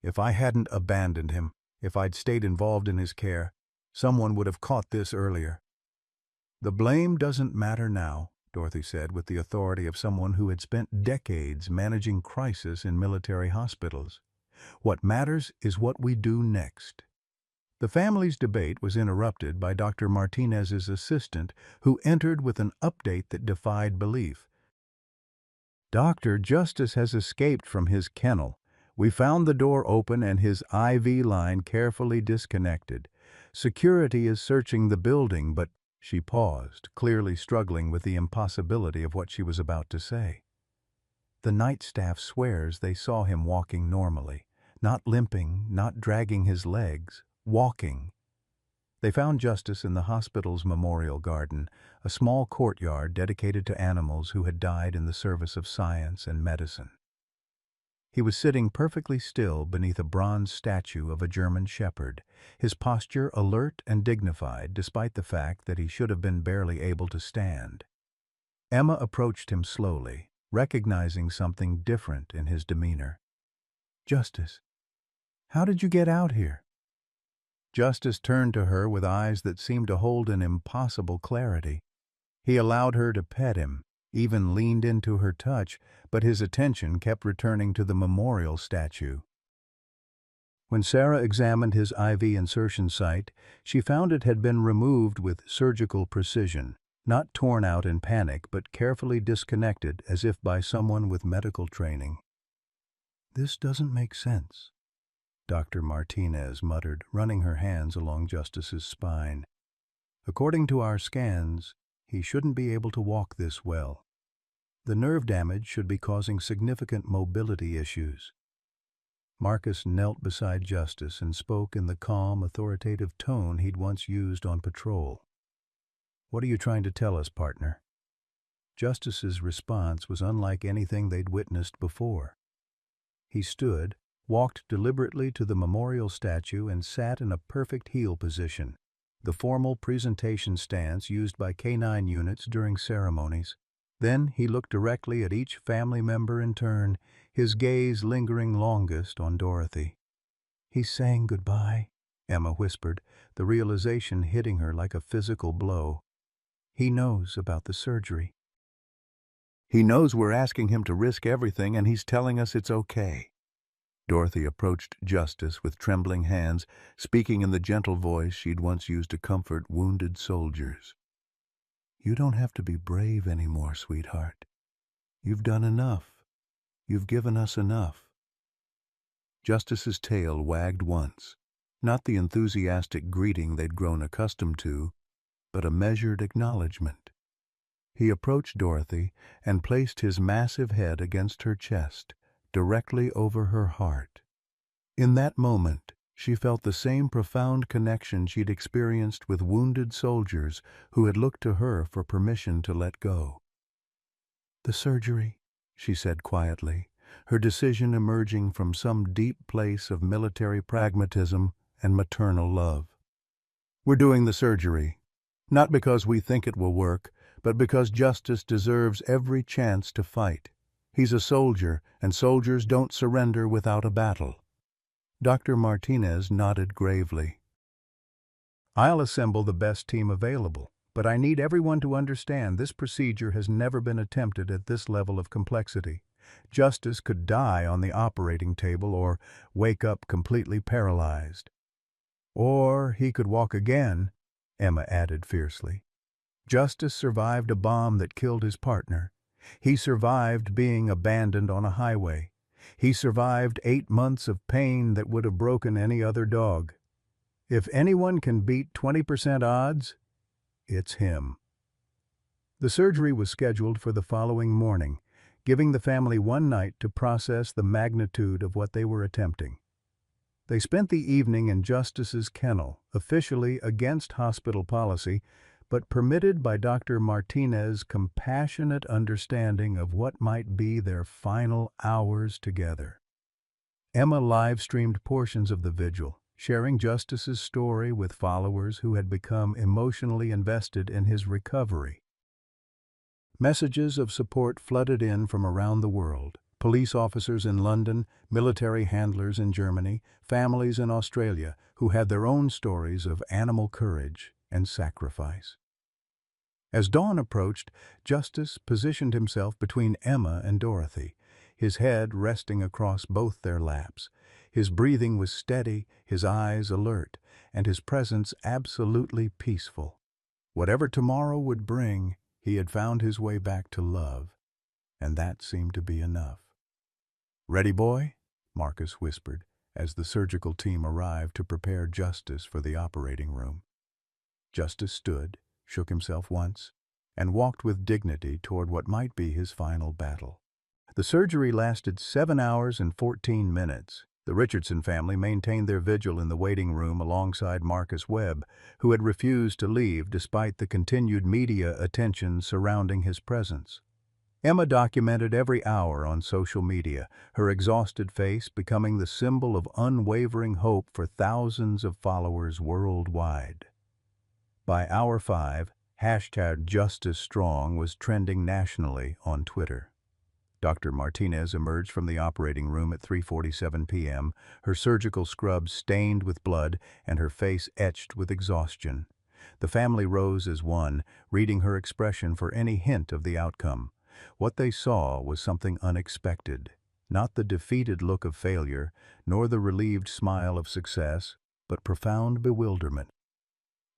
If I hadn't abandoned him, if I'd stayed involved in his care, someone would have caught this earlier. The blame doesn't matter now, Dorothy said with the authority of someone who had spent decades managing crisis in military hospitals. What matters is what we do next. The family's debate was interrupted by Dr. Martinez's assistant, who entered with an update that defied belief. Dr. Justice has escaped from his kennel. We found the door open and his IV line carefully disconnected. Security is searching the building, but she paused, clearly struggling with the impossibility of what she was about to say. The night staff swears they saw him walking normally, not limping, not dragging his legs, walking. They found Justice in the hospital's memorial garden, a small courtyard dedicated to animals who had died in the service of science and medicine. He was sitting perfectly still beneath a bronze statue of a German shepherd, his posture alert and dignified despite the fact that he should have been barely able to stand. Emma approached him slowly, recognizing something different in his demeanor. Justice, how did you get out here? Justice turned to her with eyes that seemed to hold an impossible clarity. He allowed her to pet him, even leaned into her touch, but his attention kept returning to the memorial statue. When Sarah examined his IV insertion site, she found it had been removed with surgical precision, not torn out in panic, but carefully disconnected as if by someone with medical training. This doesn't make sense, Dr. Martinez muttered, running her hands along Justice's spine. According to our scans, he shouldn't be able to walk this well. The nerve damage should be causing significant mobility issues. Marcus knelt beside Justice and spoke in the calm, authoritative tone he'd once used on patrol. What are you trying to tell us, partner? Justice's response was unlike anything they'd witnessed before. He stood, walked deliberately to the memorial statue and sat in a perfect heel position, the formal presentation stance used by canine units during ceremonies. Then he looked directly at each family member in turn, his gaze lingering longest on Dorothy. "He's saying goodbye," Emma whispered, the realization hitting her like a physical blow. "He knows about the surgery." "He knows we're asking him to risk everything, and he's telling us it's okay." Dorothy approached Justice with trembling hands, speaking in the gentle voice she'd once used to comfort wounded soldiers. "You don't have to be brave anymore, sweetheart. You've done enough. You've given us enough." Justice's tail wagged once, not the enthusiastic greeting they'd grown accustomed to, but a measured acknowledgement. He approached Dorothy and placed his massive head against her chest, directly over her heart. In that moment, she felt the same profound connection she'd experienced with wounded soldiers who had looked to her for permission to let go. "The surgery," she said quietly, her decision emerging from some deep place of military pragmatism and maternal love. "We're doing the surgery, not because we think it will work, but because Justice deserves every chance to fight. He's a soldier, and soldiers don't surrender without a battle." Dr. Martinez nodded gravely. "I'll assemble the best team available, but I need everyone to understand this procedure has never been attempted at this level of complexity. Justice could die on the operating table or wake up completely paralyzed. Or he could walk again," Emma added fiercely. "Justice survived a bomb that killed his partner. He survived being abandoned on a highway. He survived 8 months of pain that would have broken any other dog. If anyone can beat 20% odds, it's him." The surgery was scheduled for the following morning, giving the family one night to process the magnitude of what they were attempting. They spent the evening in Justice's kennel, officially against hospital policy, but permitted by Dr. Martinez's compassionate understanding of what might be their final hours together. Emma live-streamed portions of the vigil, sharing Justice's story with followers who had become emotionally invested in his recovery. Messages of support flooded in from around the world. Police officers in London, military handlers in Germany, families in Australia who had their own stories of animal courage and sacrifice. As dawn approached, Justice positioned himself between Emma and Dorothy, his head resting across both their laps. His breathing was steady, his eyes alert, and his presence absolutely peaceful. Whatever tomorrow would bring, he had found his way back to love, and that seemed to be enough. "Ready, boy?" Marcus whispered, as the surgical team arrived to prepare Justice for the operating room. Justice stood, shook himself once, and walked with dignity toward what might be his final battle. The surgery lasted 7 hours and 14 minutes. The Richardson family maintained their vigil in the waiting room alongside Marcus Webb, who had refused to leave despite the continued media attention surrounding his presence. Emma documented every hour on social media, her exhausted face becoming the symbol of unwavering hope for thousands of followers worldwide. By hour 5, #JusticeStrong was trending nationally on Twitter. Dr. Martinez emerged from the operating room at 3:47 p.m., her surgical scrubs stained with blood and her face etched with exhaustion. The family rose as one, reading her expression for any hint of the outcome. What they saw was something unexpected, not the defeated look of failure, nor the relieved smile of success, but profound bewilderment.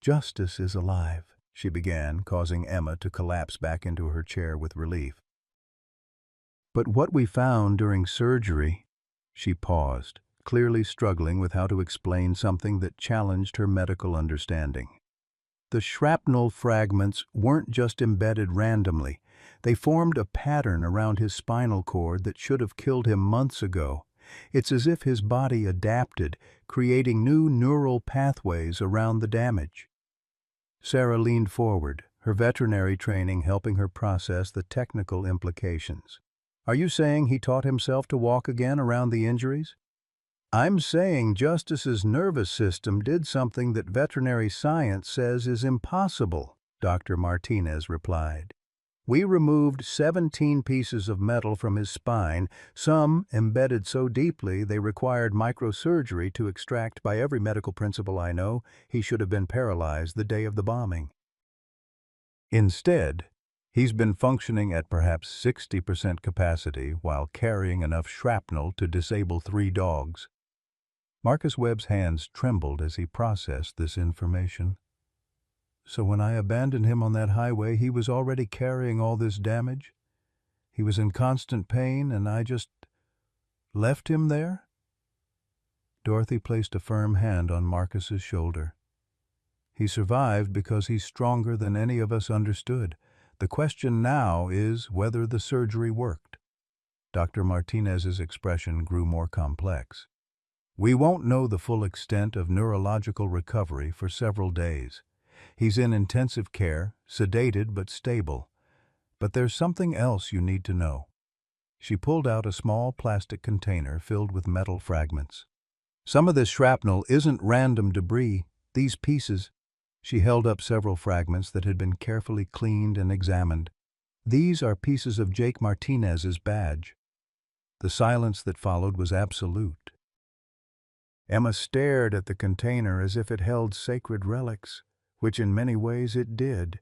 "Justice is alive," she began, causing Emma to collapse back into her chair with relief. "But what we found during surgery—" She paused, clearly struggling with how to explain something that challenged her medical understanding. The shrapnel fragments weren't just embedded randomly. They formed a pattern around his spinal cord that should have killed him months ago. It's as if his body adapted, creating new neural pathways around the damage. Sarah leaned forward, her veterinary training helping her process the technical implications. "Are you saying he taught himself to walk again around the injuries?" "I'm saying Justice's nervous system did something that veterinary science says is impossible," Dr. Martinez replied. We removed 17 pieces of metal from his spine, some embedded so deeply they required microsurgery to extract. By every medical principle I know, he should have been paralyzed the day of the bombing. Instead, he's been functioning at perhaps 60% capacity while carrying enough shrapnel to disable 3 dogs. Marcus Webb's hands trembled as he processed this information. So when I abandoned him on that highway, he was already carrying all this damage? He was in constant pain, and I just left him there? Dorothy placed a firm hand on Marcus's shoulder. He survived because he's stronger than any of us understood. The question now is whether the surgery worked. Dr. Martinez's expression grew more complex. We won't know the full extent of neurological recovery for several days. He's in intensive care, sedated but stable. But there's something else you need to know. She pulled out a small plastic container filled with metal fragments. Some of this shrapnel isn't random debris. These pieces... She held up several fragments that had been carefully cleaned and examined. These are pieces of Jake Martinez's badge. The silence that followed was absolute. Emma stared at the container as if it held sacred relics, which in many ways it did.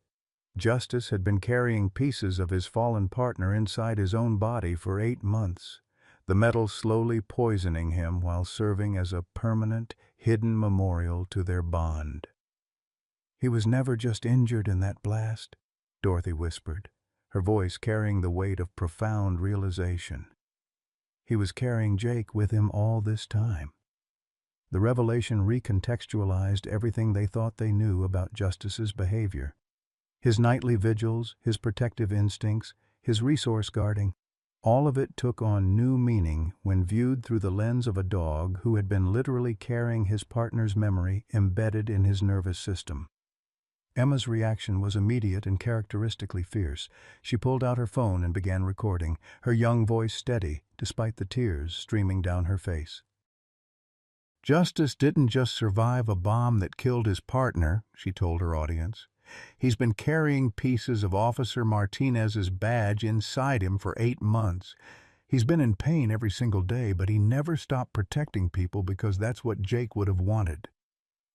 Justice had been carrying pieces of his fallen partner inside his own body for 8 months, the metal slowly poisoning him while serving as a permanent, hidden memorial to their bond. He was never just injured in that blast, Dorothy whispered, her voice carrying the weight of profound realization. He was carrying Jake with him all this time. The revelation recontextualized everything they thought they knew about Justice's behavior. His nightly vigils, his protective instincts, his resource guarding, all of it took on new meaning when viewed through the lens of a dog who had been literally carrying his partner's memory embedded in his nervous system. Emma's reaction was immediate and characteristically fierce. She pulled out her phone and began recording, her young voice steady, despite the tears streaming down her face. Justice didn't just survive a bomb that killed his partner, she told her audience. He's been carrying pieces of Officer Martinez's badge inside him for 8 months. He's been in pain every single day, but he never stopped protecting people because that's what Jake would have wanted.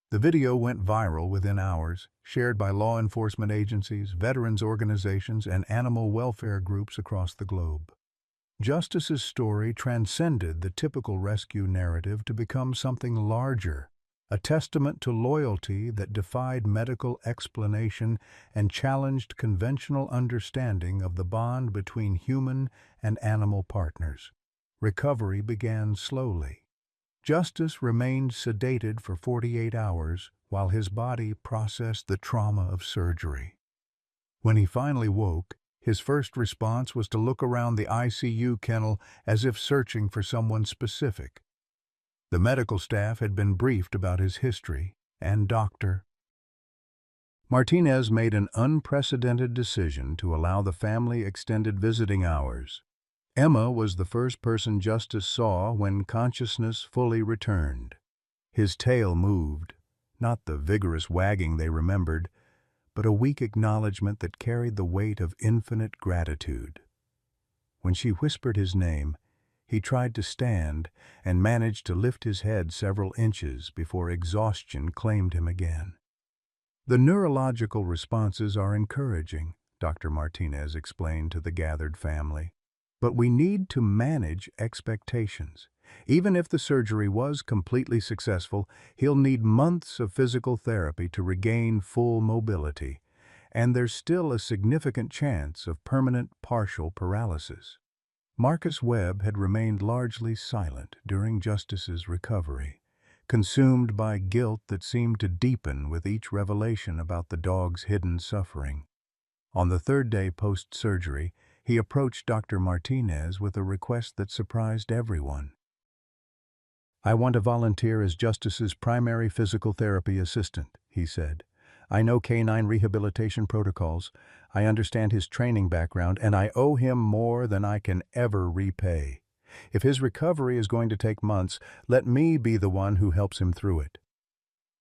The video went viral within hours, shared by law enforcement agencies, veterans organizations, and animal welfare groups across the globe. Justice's story transcended the typical rescue narrative to become something larger, a testament to loyalty that defied medical explanation and challenged conventional understanding of the bond between human and animal partners. Recovery began slowly. Justice remained sedated for 48 hours while his body processed the trauma of surgery. When he finally woke, his first response was to look around the ICU kennel as if searching for someone specific. The medical staff had been briefed about his history, and Dr. Martinez made an unprecedented decision to allow the family extended visiting hours. Emma was the first person Justice saw when consciousness fully returned. His tail moved, not the vigorous wagging they remembered, but a weak acknowledgement that carried the weight of infinite gratitude. When she whispered his name, he tried to stand and managed to lift his head several inches before exhaustion claimed him again. The neurological responses are encouraging, Dr. Martinez explained to the gathered family. But we need to manage expectations. Even if the surgery was completely successful, he'll need months of physical therapy to regain full mobility, and there's still a significant chance of permanent partial paralysis. Marcus Webb had remained largely silent during Justice's recovery, consumed by guilt that seemed to deepen with each revelation about the dog's hidden suffering. On the 3rd day post-surgery, he approached Dr. Martinez with a request that surprised everyone. "I want to volunteer as Justice's primary physical therapy assistant," he said. "I know canine rehabilitation protocols, I understand his training background, and I owe him more than I can ever repay. If his recovery is going to take months, let me be the one who helps him through it."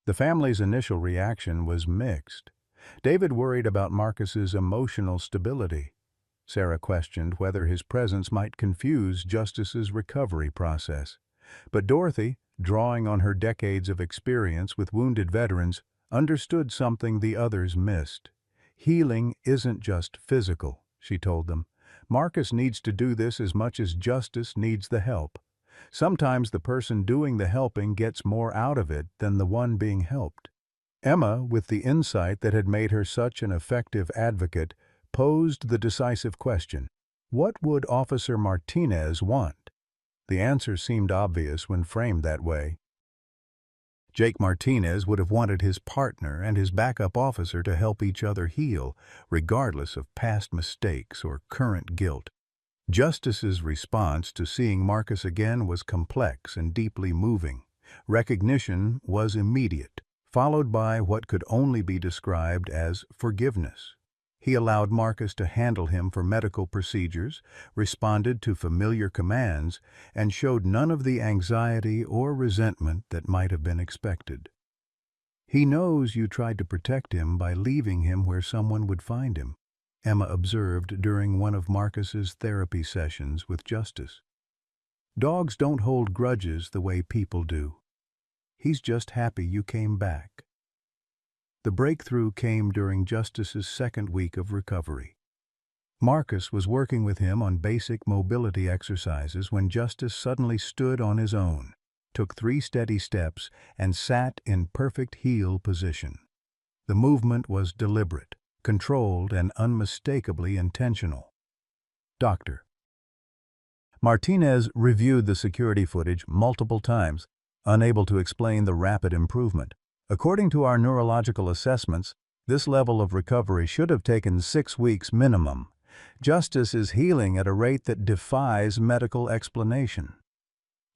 The family's initial reaction was mixed. David worried about Marcus's emotional stability. Sarah questioned whether his presence might confuse Justice's recovery process. But Dorothy, drawing on her decades of experience with wounded veterans, understood something the others missed. Healing isn't just physical, she told them. Marcus needs to do this as much as Justice needs the help. Sometimes the person doing the helping gets more out of it than the one being helped. Emma, with the insight that had made her such an effective advocate, posed the decisive question: what would Officer Martinez want? The answer seemed obvious when framed that way. Jake Martinez would have wanted his partner and his backup officer to help each other heal, regardless of past mistakes or current guilt. Justice's response to seeing Marcus again was complex and deeply moving. Recognition was immediate, followed by what could only be described as forgiveness. He allowed Marcus to handle him for medical procedures, responded to familiar commands, and showed none of the anxiety or resentment that might have been expected. "He knows you tried to protect him by leaving him where someone would find him," Emma observed during one of Marcus's therapy sessions with Justice. "Dogs don't hold grudges the way people do. He's just happy you came back." The breakthrough came during Justice's second week of recovery. Marcus was working with him on basic mobility exercises when Justice suddenly stood on his own, took 3 steady steps, and sat in perfect heel position. The movement was deliberate, controlled, and unmistakably intentional. Doctor. Martinez reviewed the security footage multiple times, unable to explain the rapid improvement. "According to our neurological assessments, this level of recovery should have taken 6 weeks minimum. Justice is healing at a rate that defies medical explanation."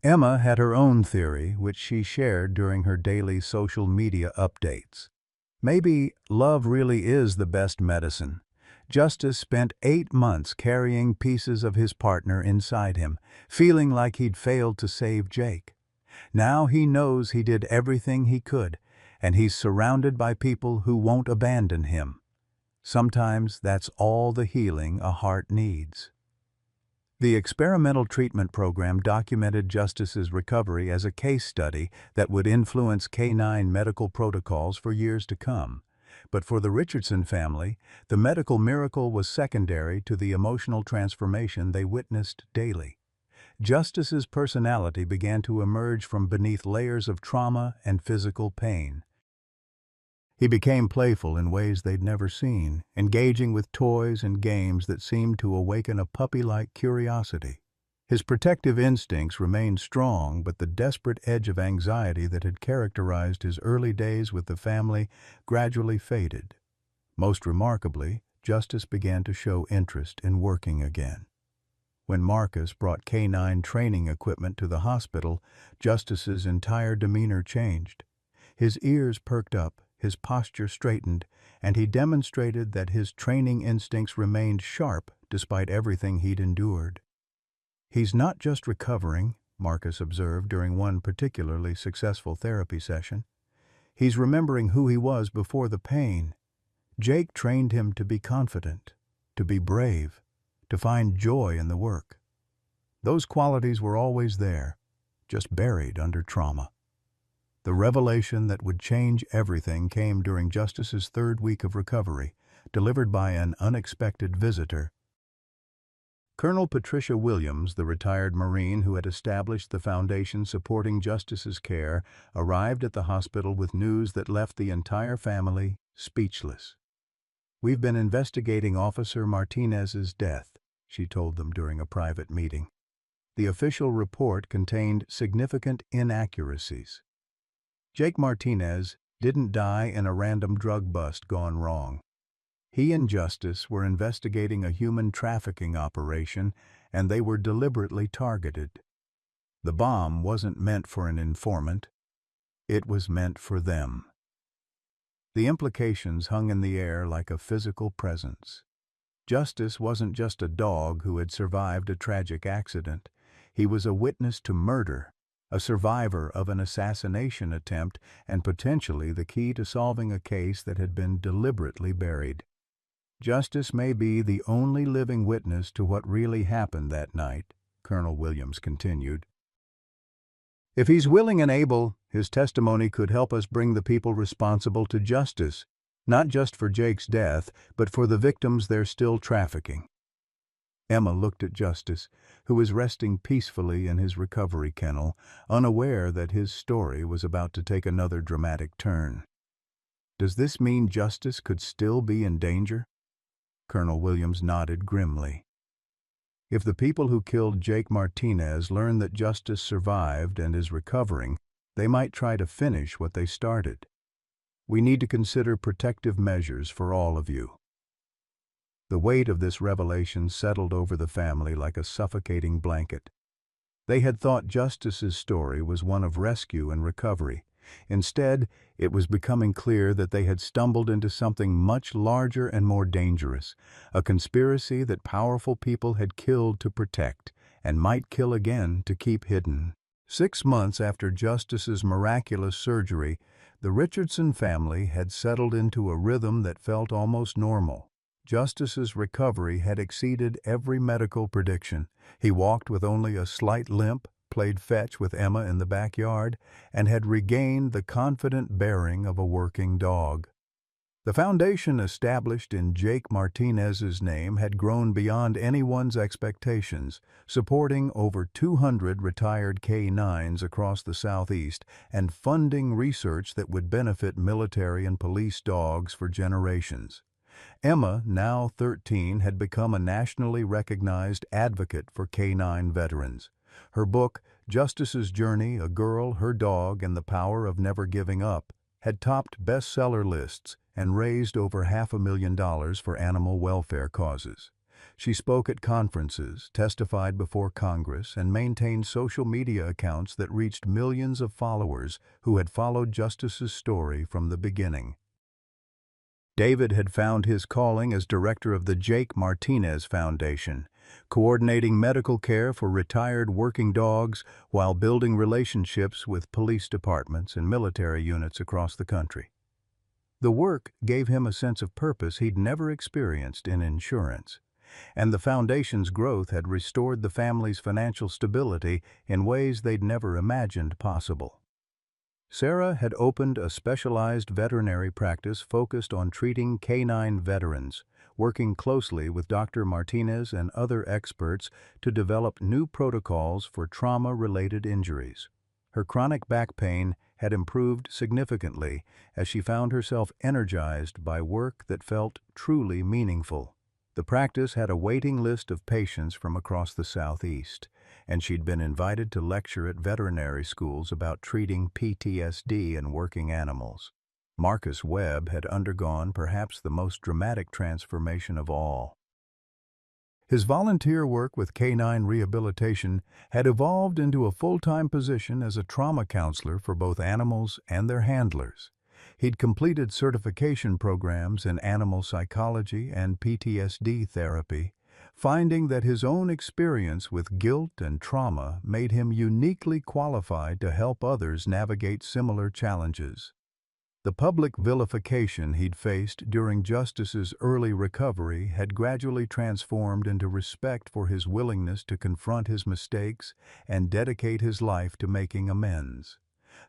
Emma had her own theory, which she shared during her daily social media updates. Maybe love really is the best medicine. Justice spent 8 months carrying pieces of his partner inside him, feeling like he'd failed to save Jake. Now he knows he did everything he could, and he's surrounded by people who won't abandon him. Sometimes that's all the healing a heart needs. The experimental treatment program documented Justice's recovery as a case study that would influence canine medical protocols for years to come. But for the Richardson family, the medical miracle was secondary to the emotional transformation they witnessed daily. Justice's personality began to emerge from beneath layers of trauma and physical pain. He became playful in ways they'd never seen, engaging with toys and games that seemed to awaken a puppy-like curiosity. His protective instincts remained strong, but the desperate edge of anxiety that had characterized his early days with the family gradually faded. Most remarkably, Justice began to show interest in working again. When Marcus brought canine training equipment to the hospital, Justice's entire demeanor changed. His ears perked up, his posture straightened, and he demonstrated that his training instincts remained sharp despite everything he'd endured. "He's not just recovering," Marcus observed during one particularly successful therapy session. "He's remembering who he was before the pain. Jake trained him to be confident, to be brave, to find joy in the work. Those qualities were always there, just buried under trauma." The revelation that would change everything came during Justice's 3rd week of recovery, delivered by an unexpected visitor. Colonel Patricia Williams, the retired Marine who had established the foundation supporting Justice's care, arrived at the hospital with news that left the entire family speechless. "We've been investigating Officer Martinez's death," she told them during a private meeting. The official report contained significant inaccuracies. Jake Martinez didn't die in a random drug bust gone wrong. He and Justice were investigating a human trafficking operation, and they were deliberately targeted. The bomb wasn't meant for an informant. It was meant for them. The implications hung in the air like a physical presence. Justice wasn't just a dog who had survived a tragic accident. He was a witness to murder, a survivor of an assassination attempt, and potentially the key to solving a case that had been deliberately buried. Justice may be the only living witness to what really happened that night, Colonel Williams continued. If he's willing and able, his testimony could help us bring the people responsible to justice, not just for Jake's death, but for the victims they're still trafficking. Emma looked at Justice, who was resting peacefully in his recovery kennel, unaware that his story was about to take another dramatic turn. Does this mean Justice could still be in danger? Colonel Williams nodded grimly. If the people who killed Jake Martinez learn that Justice survived and is recovering, they might try to finish what they started. We need to consider protective measures for all of you. The weight of this revelation settled over the family like a suffocating blanket. They had thought Justice's story was one of rescue and recovery. Instead, it was becoming clear that they had stumbled into something much larger and more dangerous, a conspiracy that powerful people had killed to protect, and might kill again to keep hidden. 6 months after Justice's miraculous surgery, the Richardson family had settled into a rhythm that felt almost normal. Justice's recovery had exceeded every medical prediction. He walked with only a slight limp, played fetch with Emma in the backyard, and had regained the confident bearing of a working dog. The foundation established in Jake Martinez's name had grown beyond anyone's expectations, supporting over 200 retired K-9s across the Southeast and funding research that would benefit military and police dogs for generations. Emma, now 13, had become a nationally recognized advocate for K-9 veterans. Her book, Justice's Journey, A Girl, Her Dog, and the Power of Never Giving Up, had topped bestseller lists and raised over $500,000 for animal welfare causes. She spoke at conferences, testified before Congress, and maintained social media accounts that reached millions of followers who had followed Justice's story from the beginning. David had found his calling as director of the Jake Martinez Foundation, coordinating medical care for retired working dogs while building relationships with police departments and military units across the country. The work gave him a sense of purpose he'd never experienced in insurance, and the foundation's growth had restored the family's financial stability in ways they'd never imagined possible. Sarah had opened a specialized veterinary practice focused on treating K-9 veterans, working closely with Dr. Martinez and other experts to develop new protocols for trauma-related injuries. Her chronic back pain had improved significantly as she found herself energized by work that felt truly meaningful. The practice had a waiting list of patients from across the Southeast, and she'd been invited to lecture at veterinary schools about treating PTSD in working animals. Marcus Webb had undergone perhaps the most dramatic transformation of all. His volunteer work with K-9 rehabilitation had evolved into a full-time position as a trauma counselor for both animals and their handlers. He'd completed certification programs in animal psychology and PTSD therapy, finding that his own experience with guilt and trauma made him uniquely qualified to help others navigate similar challenges. The public vilification he'd faced during Justice's early recovery had gradually transformed into respect for his willingness to confront his mistakes and dedicate his life to making amends.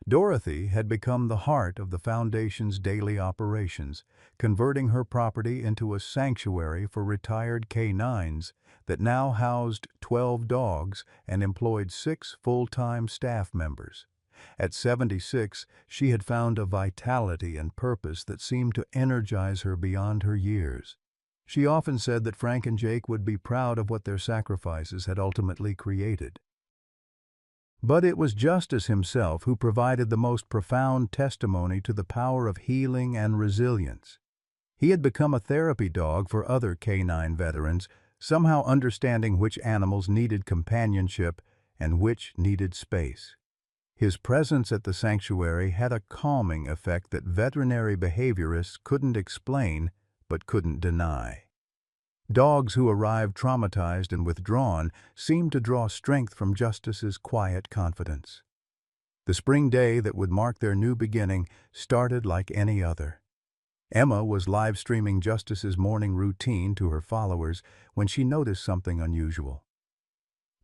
Dorothy had become the heart of the Foundation's daily operations, converting her property into a sanctuary for retired K-9s that now housed 12 dogs and employed 6 full-time staff members. At 76, she had found a vitality and purpose that seemed to energize her beyond her years. She often said that Frank and Jake would be proud of what their sacrifices had ultimately created. But it was Justice himself who provided the most profound testimony to the power of healing and resilience. He had become a therapy dog for other K-9 veterans, somehow understanding which animals needed companionship and which needed space. His presence at the sanctuary had a calming effect that veterinary behaviorists couldn't explain but couldn't deny. Dogs who arrived traumatized and withdrawn seemed to draw strength from Justice's quiet confidence. The spring day that would mark their new beginning started like any other. Emma was live streaming Justice's morning routine to her followers when she noticed something unusual.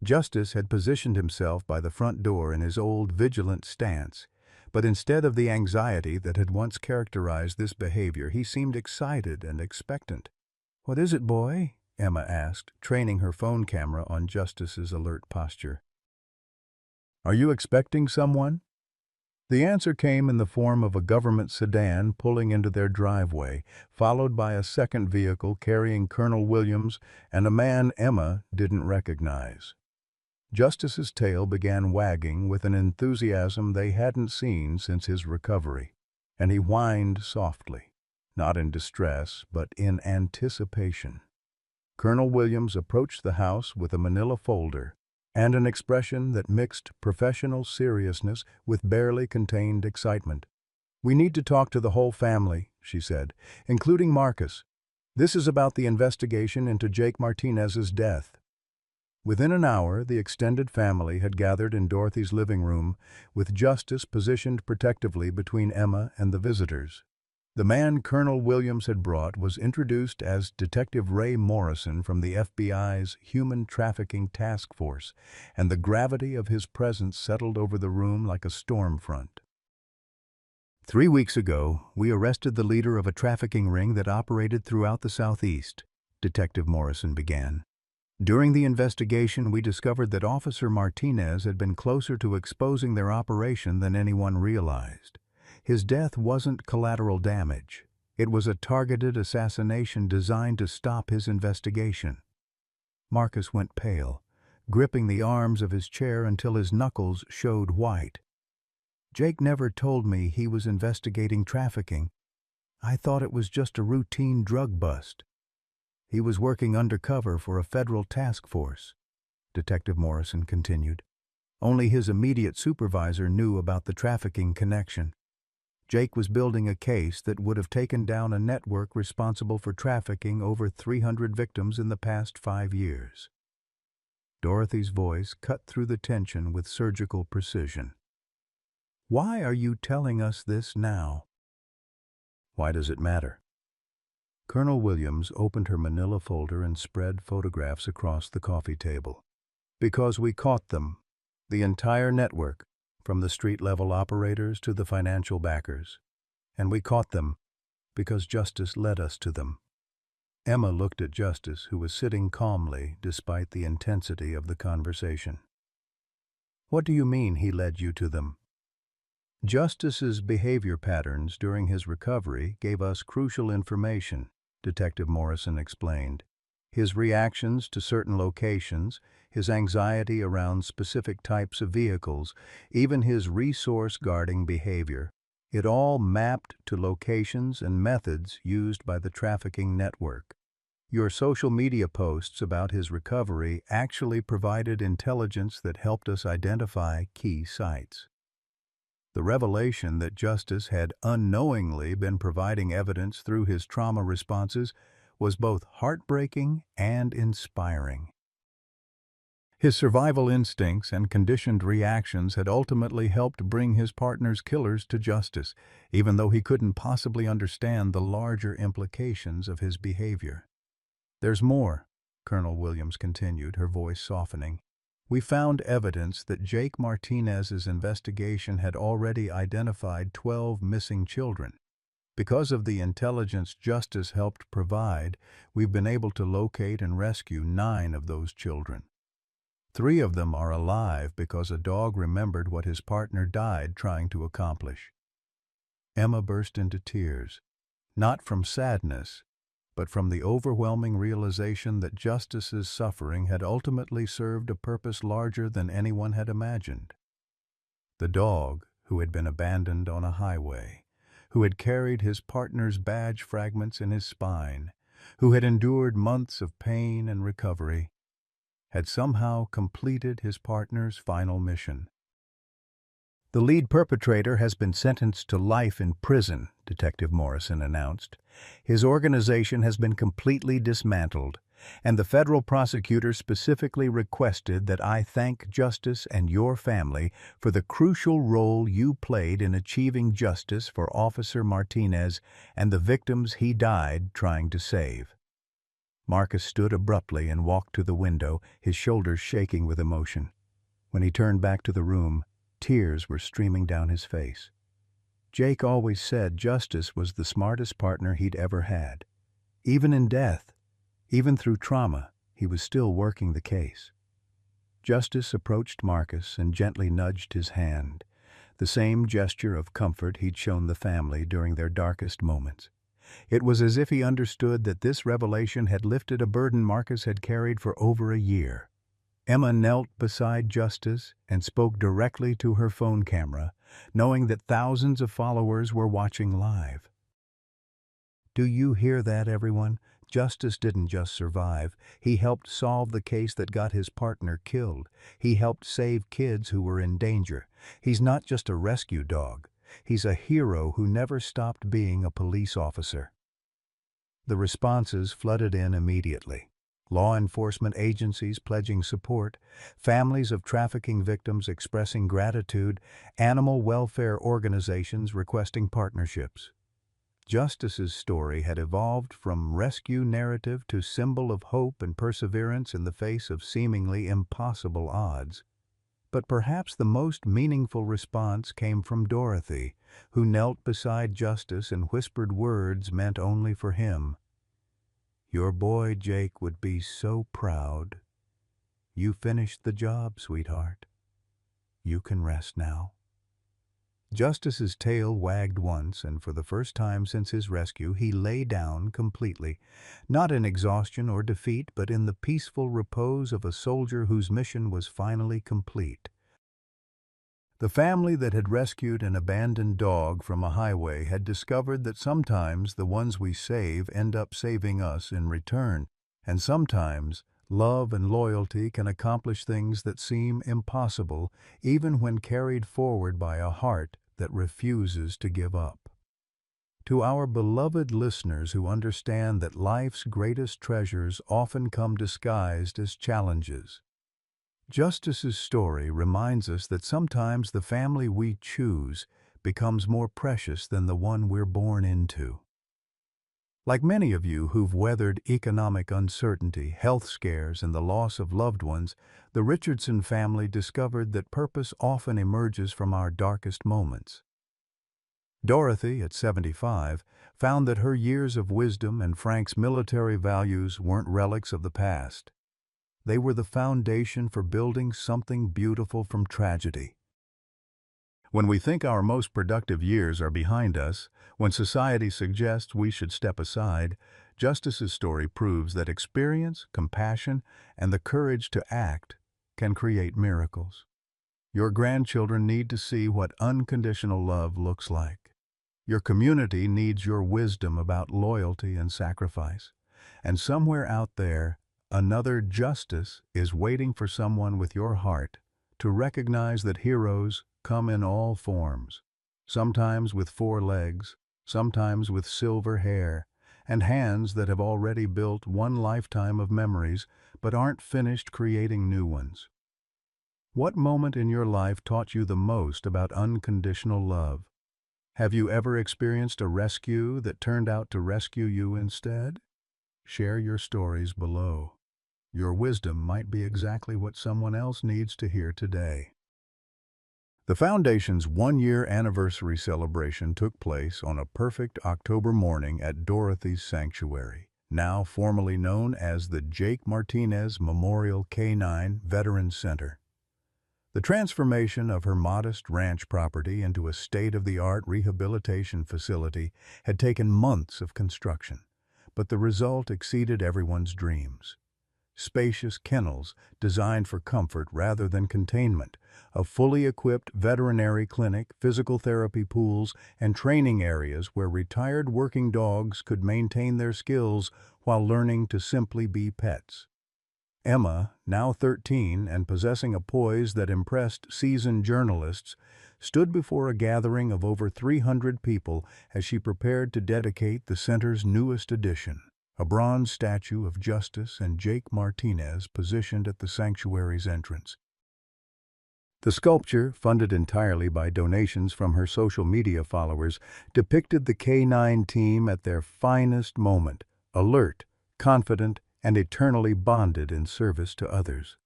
Justice had positioned himself by the front door in his old vigilant stance, but instead of the anxiety that had once characterized this behavior, he seemed excited and expectant. "What is it, boy?" Emma asked, training her phone camera on Justice's alert posture. "Are you expecting someone?" The answer came in the form of a government sedan pulling into their driveway, followed by a second vehicle carrying Colonel Williams and a man Emma didn't recognize. Justice's tail began wagging with an enthusiasm they hadn't seen since his recovery, and he whined softly, not in distress, but in anticipation. Colonel Williams approached the house with a manila folder and an expression that mixed professional seriousness with barely contained excitement. "We need to talk to the whole family," she said, "including Marcus. This is about the investigation into Jake Martinez's death." Within an hour, the extended family had gathered in Dorothy's living room, with Justice positioned protectively between Emma and the visitors. The man Colonel Williams had brought was introduced as Detective Ray Morrison from the FBI's Human Trafficking Task Force, and the gravity of his presence settled over the room like a storm front. "3 weeks ago, we arrested the leader of a trafficking ring that operated throughout the Southeast," Detective Morrison began. "During the investigation, we discovered that Officer Martinez had been closer to exposing their operation than anyone realized. His death wasn't collateral damage. It was a targeted assassination designed to stop his investigation." Marcus went pale, gripping the arms of his chair until his knuckles showed white. "Jake never told me he was investigating trafficking. I thought it was just a routine drug bust. He was working undercover for a federal task force," Detective Morrison continued. "Only his immediate supervisor knew about the trafficking connection. Jake was building a case that would have taken down a network responsible for trafficking over 300 victims in the past 5 years. Dorothy's voice cut through the tension with surgical precision. "Why are you telling us this now?" "Why does it matter?" Colonel Williams opened her manila folder and spread photographs across the coffee table. "Because we caught them, the entire network, from the street-level operators to the financial backers. And we caught them because Justice led us to them." Emma looked at Justice, who was sitting calmly despite the intensity of the conversation. "What do you mean he led you to them?" "Justice's behavior patterns during his recovery gave us crucial information," Detective Morrison explained. "His reactions to certain locations, his anxiety around specific types of vehicles, even his resource-guarding behavior, it all mapped to locations and methods used by the trafficking network. Your social media posts about his recovery actually provided intelligence that helped us identify key sites." The revelation that Justice had unknowingly been providing evidence through his trauma responses was both heartbreaking and inspiring. His survival instincts and conditioned reactions had ultimately helped bring his partner's killers to justice, even though he couldn't possibly understand the larger implications of his behavior. "There's more," Colonel Williams continued, her voice softening. "We found evidence that Jake Martinez's investigation had already identified 12 missing children. Because of the intelligence Justice helped provide, we've been able to locate and rescue 9 of those children. 3 of them are alive because a dog remembered what his partner died trying to accomplish." Emma burst into tears, not from sadness, but from the overwhelming realization that Justice's suffering had ultimately served a purpose larger than anyone had imagined. The dog, who had been abandoned on a highway, who had carried his partner's badge fragments in his spine, who had endured months of pain and recovery, had somehow completed his partner's final mission. "The lead perpetrator has been sentenced to life in prison," Detective Morrison announced. "His organization has been completely dismantled, and the federal prosecutor specifically requested that I thank Justice and your family for the crucial role you played in achieving justice for Officer Martinez and the victims he died trying to save." Marcus stood abruptly and walked to the window, his shoulders shaking with emotion. When he turned back to the room, tears were streaming down his face. Jake always said Justice was the smartest partner he'd ever had. Even in death, even through trauma, he was still working the case. Justice approached Marcus and gently nudged his hand, the same gesture of comfort he'd shown the family during their darkest moments. It was as if he understood that this revelation had lifted a burden Marcus had carried for over a year. Emma knelt beside Justice and spoke directly to her phone camera, knowing that thousands of followers were watching live. "Do you hear that, everyone? Justice didn't just survive. He helped solve the case that got his partner killed. He helped save kids who were in danger. He's not just a rescue dog. He's a hero who never stopped being a police officer." The responses flooded in immediately. Law enforcement agencies pledging support, families of trafficking victims expressing gratitude, animal welfare organizations requesting partnerships. Justice's story had evolved from rescue narrative to symbol of hope and perseverance in the face of seemingly impossible odds. But perhaps the most meaningful response came from Dorothy, who knelt beside Justice and whispered words meant only for him. "Your boy Jake would be so proud. You finished the job, sweetheart. You can rest now." Justice's tail wagged once, and for the first time since his rescue, he lay down completely, not in exhaustion or defeat, but in the peaceful repose of a soldier whose mission was finally complete. The family that had rescued an abandoned dog from a highway had discovered that sometimes the ones we save end up saving us in return, and sometimes love and loyalty can accomplish things that seem impossible, even when carried forward by a heart that refuses to give up. To our beloved listeners who understand that life's greatest treasures often come disguised as challenges, Justice's story reminds us that sometimes the family we choose becomes more precious than the one we're born into. Like many of you who've weathered economic uncertainty, health scares, and the loss of loved ones, the Richardson family discovered that purpose often emerges from our darkest moments. Dorothy, at 75, found that her years of wisdom and Frank's military values weren't relics of the past. They were the foundation for building something beautiful from tragedy. When we think our most productive years are behind us, when society suggests we should step aside, Justice's story proves that experience, compassion, and the courage to act can create miracles. Your grandchildren need to see what unconditional love looks like. Your community needs your wisdom about loyalty and sacrifice. And somewhere out there, another Justice is waiting for someone with your heart to recognize that heroes come in all forms, sometimes with 4 legs, sometimes with silver hair, and hands that have already built one lifetime of memories but aren't finished creating new ones. What moment in your life taught you the most about unconditional love? Have you ever experienced a rescue that turned out to rescue you instead? Share your stories below. Your wisdom might be exactly what someone else needs to hear today. The Foundation's 1-year anniversary celebration took place on a perfect October morning at Dorothy's Sanctuary, now formally known as the Jake Martinez Memorial Canine Veterans Center. The transformation of her modest ranch property into a state-of-the-art rehabilitation facility had taken months of construction, but the result exceeded everyone's dreams. Spacious kennels designed for comfort rather than containment, a fully equipped veterinary clinic, physical therapy pools, and training areas where retired working dogs could maintain their skills while learning to simply be pets. Emma, now 13 and possessing a poise that impressed seasoned journalists, stood before a gathering of over 300 people as she prepared to dedicate the center's newest addition. a bronze statue of Justice and Jake Martinez positioned at the sanctuary's entrance. The sculpture, funded entirely by donations from her social media followers, depicted the K9 team at their finest moment, alert, confident, and eternally bonded in service to others.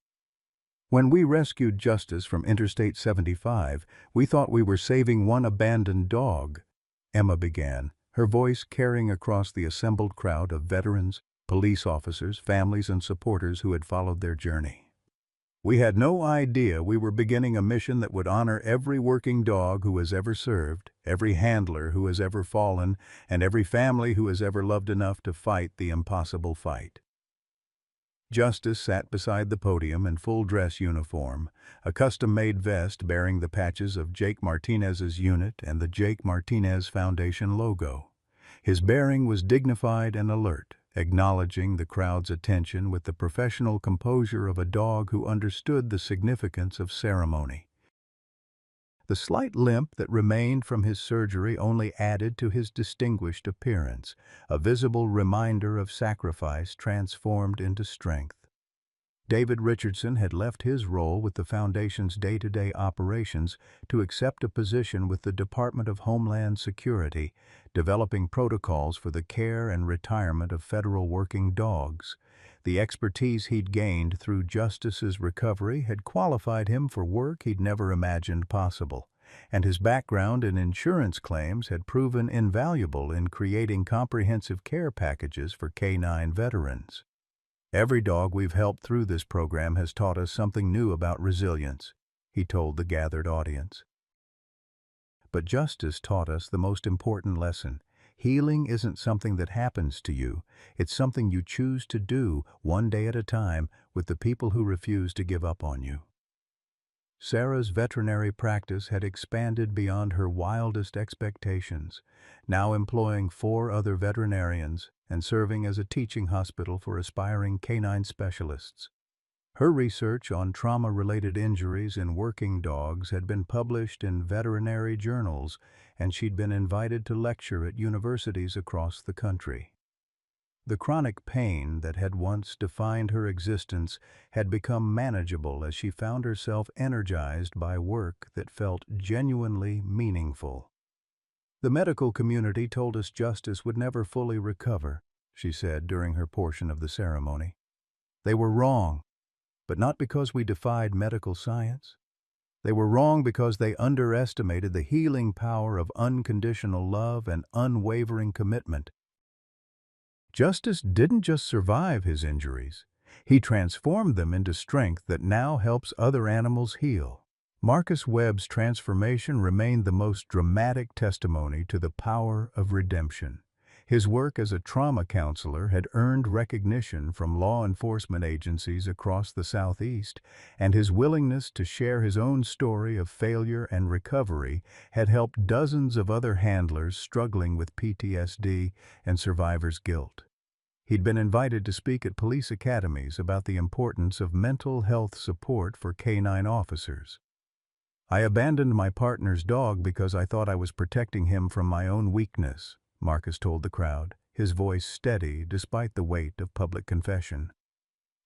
When we rescued Justice from Interstate 75, we thought we were saving one abandoned dog, Emma began, her voice carrying across the assembled crowd of veterans, police officers, families, and supporters who had followed their journey. We had no idea we were beginning a mission that would honor every working dog who has ever served, every handler who has ever fallen, and every family who has ever loved enough to fight the impossible fight. Justice sat beside the podium in full dress uniform, a custom-made vest bearing the patches of Jake Martinez's unit and the Jake Martinez Foundation logo. His bearing was dignified and alert, acknowledging the crowd's attention with the professional composure of a dog who understood the significance of ceremony. The slight limp that remained from his surgery only added to his distinguished appearance, a visible reminder of sacrifice transformed into strength. David Richardson had left his role with the Foundation's day-to-day operations to accept a position with the Department of Homeland Security, developing protocols for the care and retirement of federal working dogs. The expertise he'd gained through Justice's recovery had qualified him for work he'd never imagined possible, and his background in insurance claims had proven invaluable in creating comprehensive care packages for K9 veterans. Every dog we've helped through this program has taught us something new about resilience, he told the gathered audience. But Justice taught us the most important lesson. Healing isn't something that happens to you. It's something you choose to do, one day at a time, with the people who refuse to give up on you. Sarah's veterinary practice had expanded beyond her wildest expectations, now employing 4 other veterinarians and serving as a teaching hospital for aspiring canine specialists. Her research on trauma-related injuries in working dogs had been published in veterinary journals, and she'd been invited to lecture at universities across the country. The chronic pain that had once defined her existence had become manageable as she found herself energized by work that felt genuinely meaningful. The medical community told us Justice would never fully recover, she said during her portion of the ceremony. They were wrong, but not because we defied medical science. They were wrong because they underestimated the healing power of unconditional love and unwavering commitment. Justice didn't just survive his injuries. He transformed them into strength that now helps other animals heal. Marcus Webb's transformation remained the most dramatic testimony to the power of redemption. His work as a trauma counselor had earned recognition from law enforcement agencies across the Southeast, and his willingness to share his own story of failure and recovery had helped dozens of other handlers struggling with PTSD and survivor's guilt. He'd been invited to speak at police academies about the importance of mental health support for canine officers. I abandoned my partner's dog because I thought I was protecting him from my own weakness, Marcus told the crowd, his voice steady despite the weight of public confession.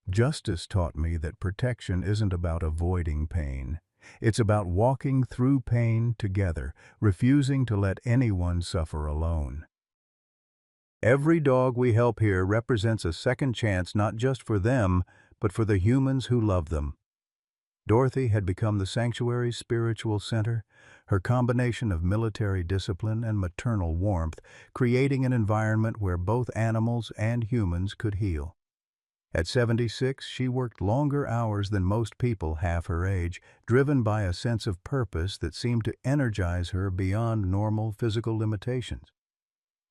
Justice taught me that protection isn't about avoiding pain. It's about walking through pain together, refusing to let anyone suffer alone. Every dog we help here represents a second chance not just for them, but for the humans who love them. Dorothy had become the sanctuary's spiritual center, her combination of military discipline and maternal warmth creating an environment where both animals and humans could heal. At 76, she worked longer hours than most people half her age, driven by a sense of purpose that seemed to energize her beyond normal physical limitations.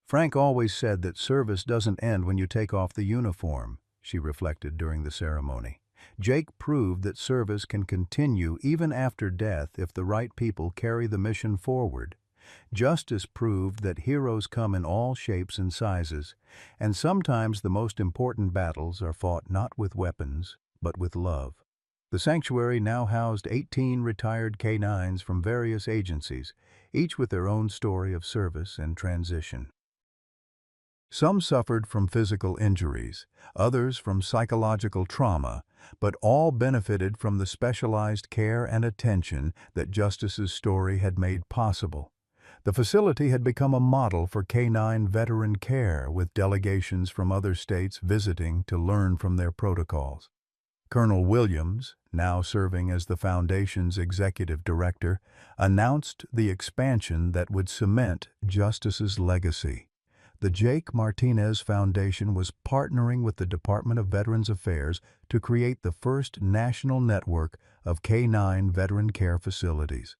Frank always said that service doesn't end when you take off the uniform, she reflected during the ceremony. Jake proved that service can continue even after death if the right people carry the mission forward. Justice proved that heroes come in all shapes and sizes, and sometimes the most important battles are fought not with weapons, but with love. The sanctuary now housed 18 retired canines from various agencies, each with their own story of service and transition. Some suffered from physical injuries, others from psychological trauma, but all benefited from the specialized care and attention that Justice's story had made possible. The facility had become a model for canine veteran care, with delegations from other states visiting to learn from their protocols. Colonel Williams, now serving as the Foundation's executive director, announced the expansion that would cement Justice's legacy. The Jake Martinez Foundation was partnering with the Department of Veterans Affairs to create the first national network of canine veteran care facilities.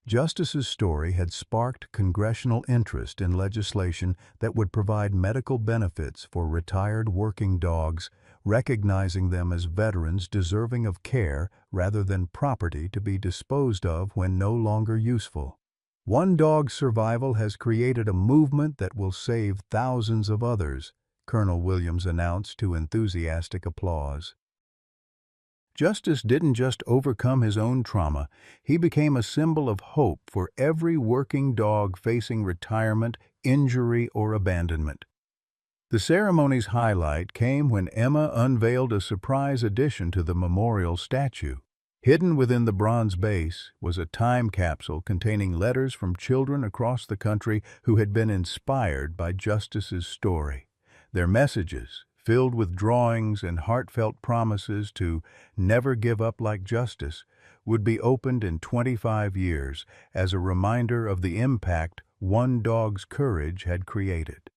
Justice's story had sparked congressional interest in legislation that would provide medical benefits for retired working dogs, recognizing them as veterans deserving of care rather than property to be disposed of when no longer useful. One dog's survival has created a movement that will save thousands of others, Colonel Williams announced to enthusiastic applause. Justice didn't just overcome his own trauma, he became a symbol of hope for every working dog facing retirement, injury, or abandonment. The ceremony's highlight came when Emma unveiled a surprise addition to the memorial statue. Hidden within the bronze base was a time capsule containing letters from children across the country who had been inspired by Justice's story. Their messages, filled with drawings and heartfelt promises to never give up like Justice, would be opened in 25 years as a reminder of the impact one dog's courage had created.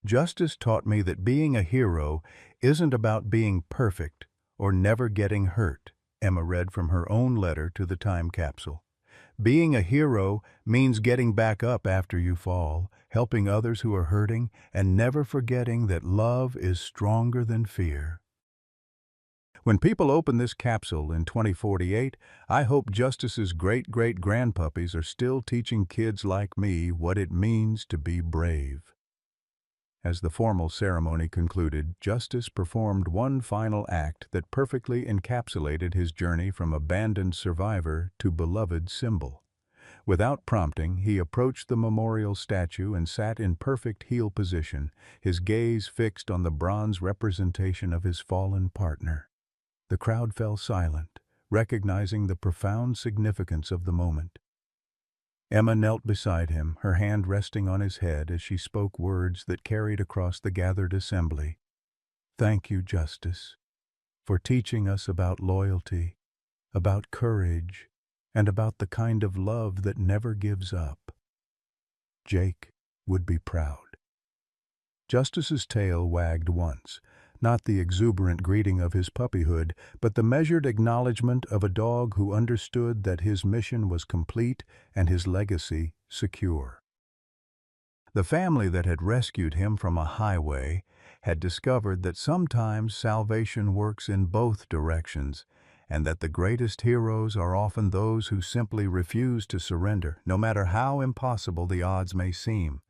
Justice taught me that being a hero isn't about being perfect or never getting hurt, Emma read from her own letter to the time capsule. Being a hero means getting back up after you fall, helping others who are hurting, and never forgetting that love is stronger than fear. When people open this capsule in 2048, I hope Justice's great-great-grandpuppies are still teaching kids like me what it means to be brave. As the formal ceremony concluded, Justice performed one final act that perfectly encapsulated his journey from abandoned survivor to beloved symbol. Without prompting, he approached the memorial statue and sat in perfect heel position, his gaze fixed on the bronze representation of his fallen partner. The crowd fell silent, recognizing the profound significance of the moment. Emma knelt beside him, her hand resting on his head as she spoke words that carried across the gathered assembly. Thank you, Justice, for teaching us about loyalty, about courage, and about the kind of love that never gives up. Jake would be proud. Justice's tail wagged once, not the exuberant greeting of his puppyhood, but the measured acknowledgement of a dog who understood that his mission was complete and his legacy secure. The family that had rescued him from a highway had discovered that sometimes salvation works in both directions, and that the greatest heroes are often those who simply refuse to surrender, no matter how impossible the odds may seem.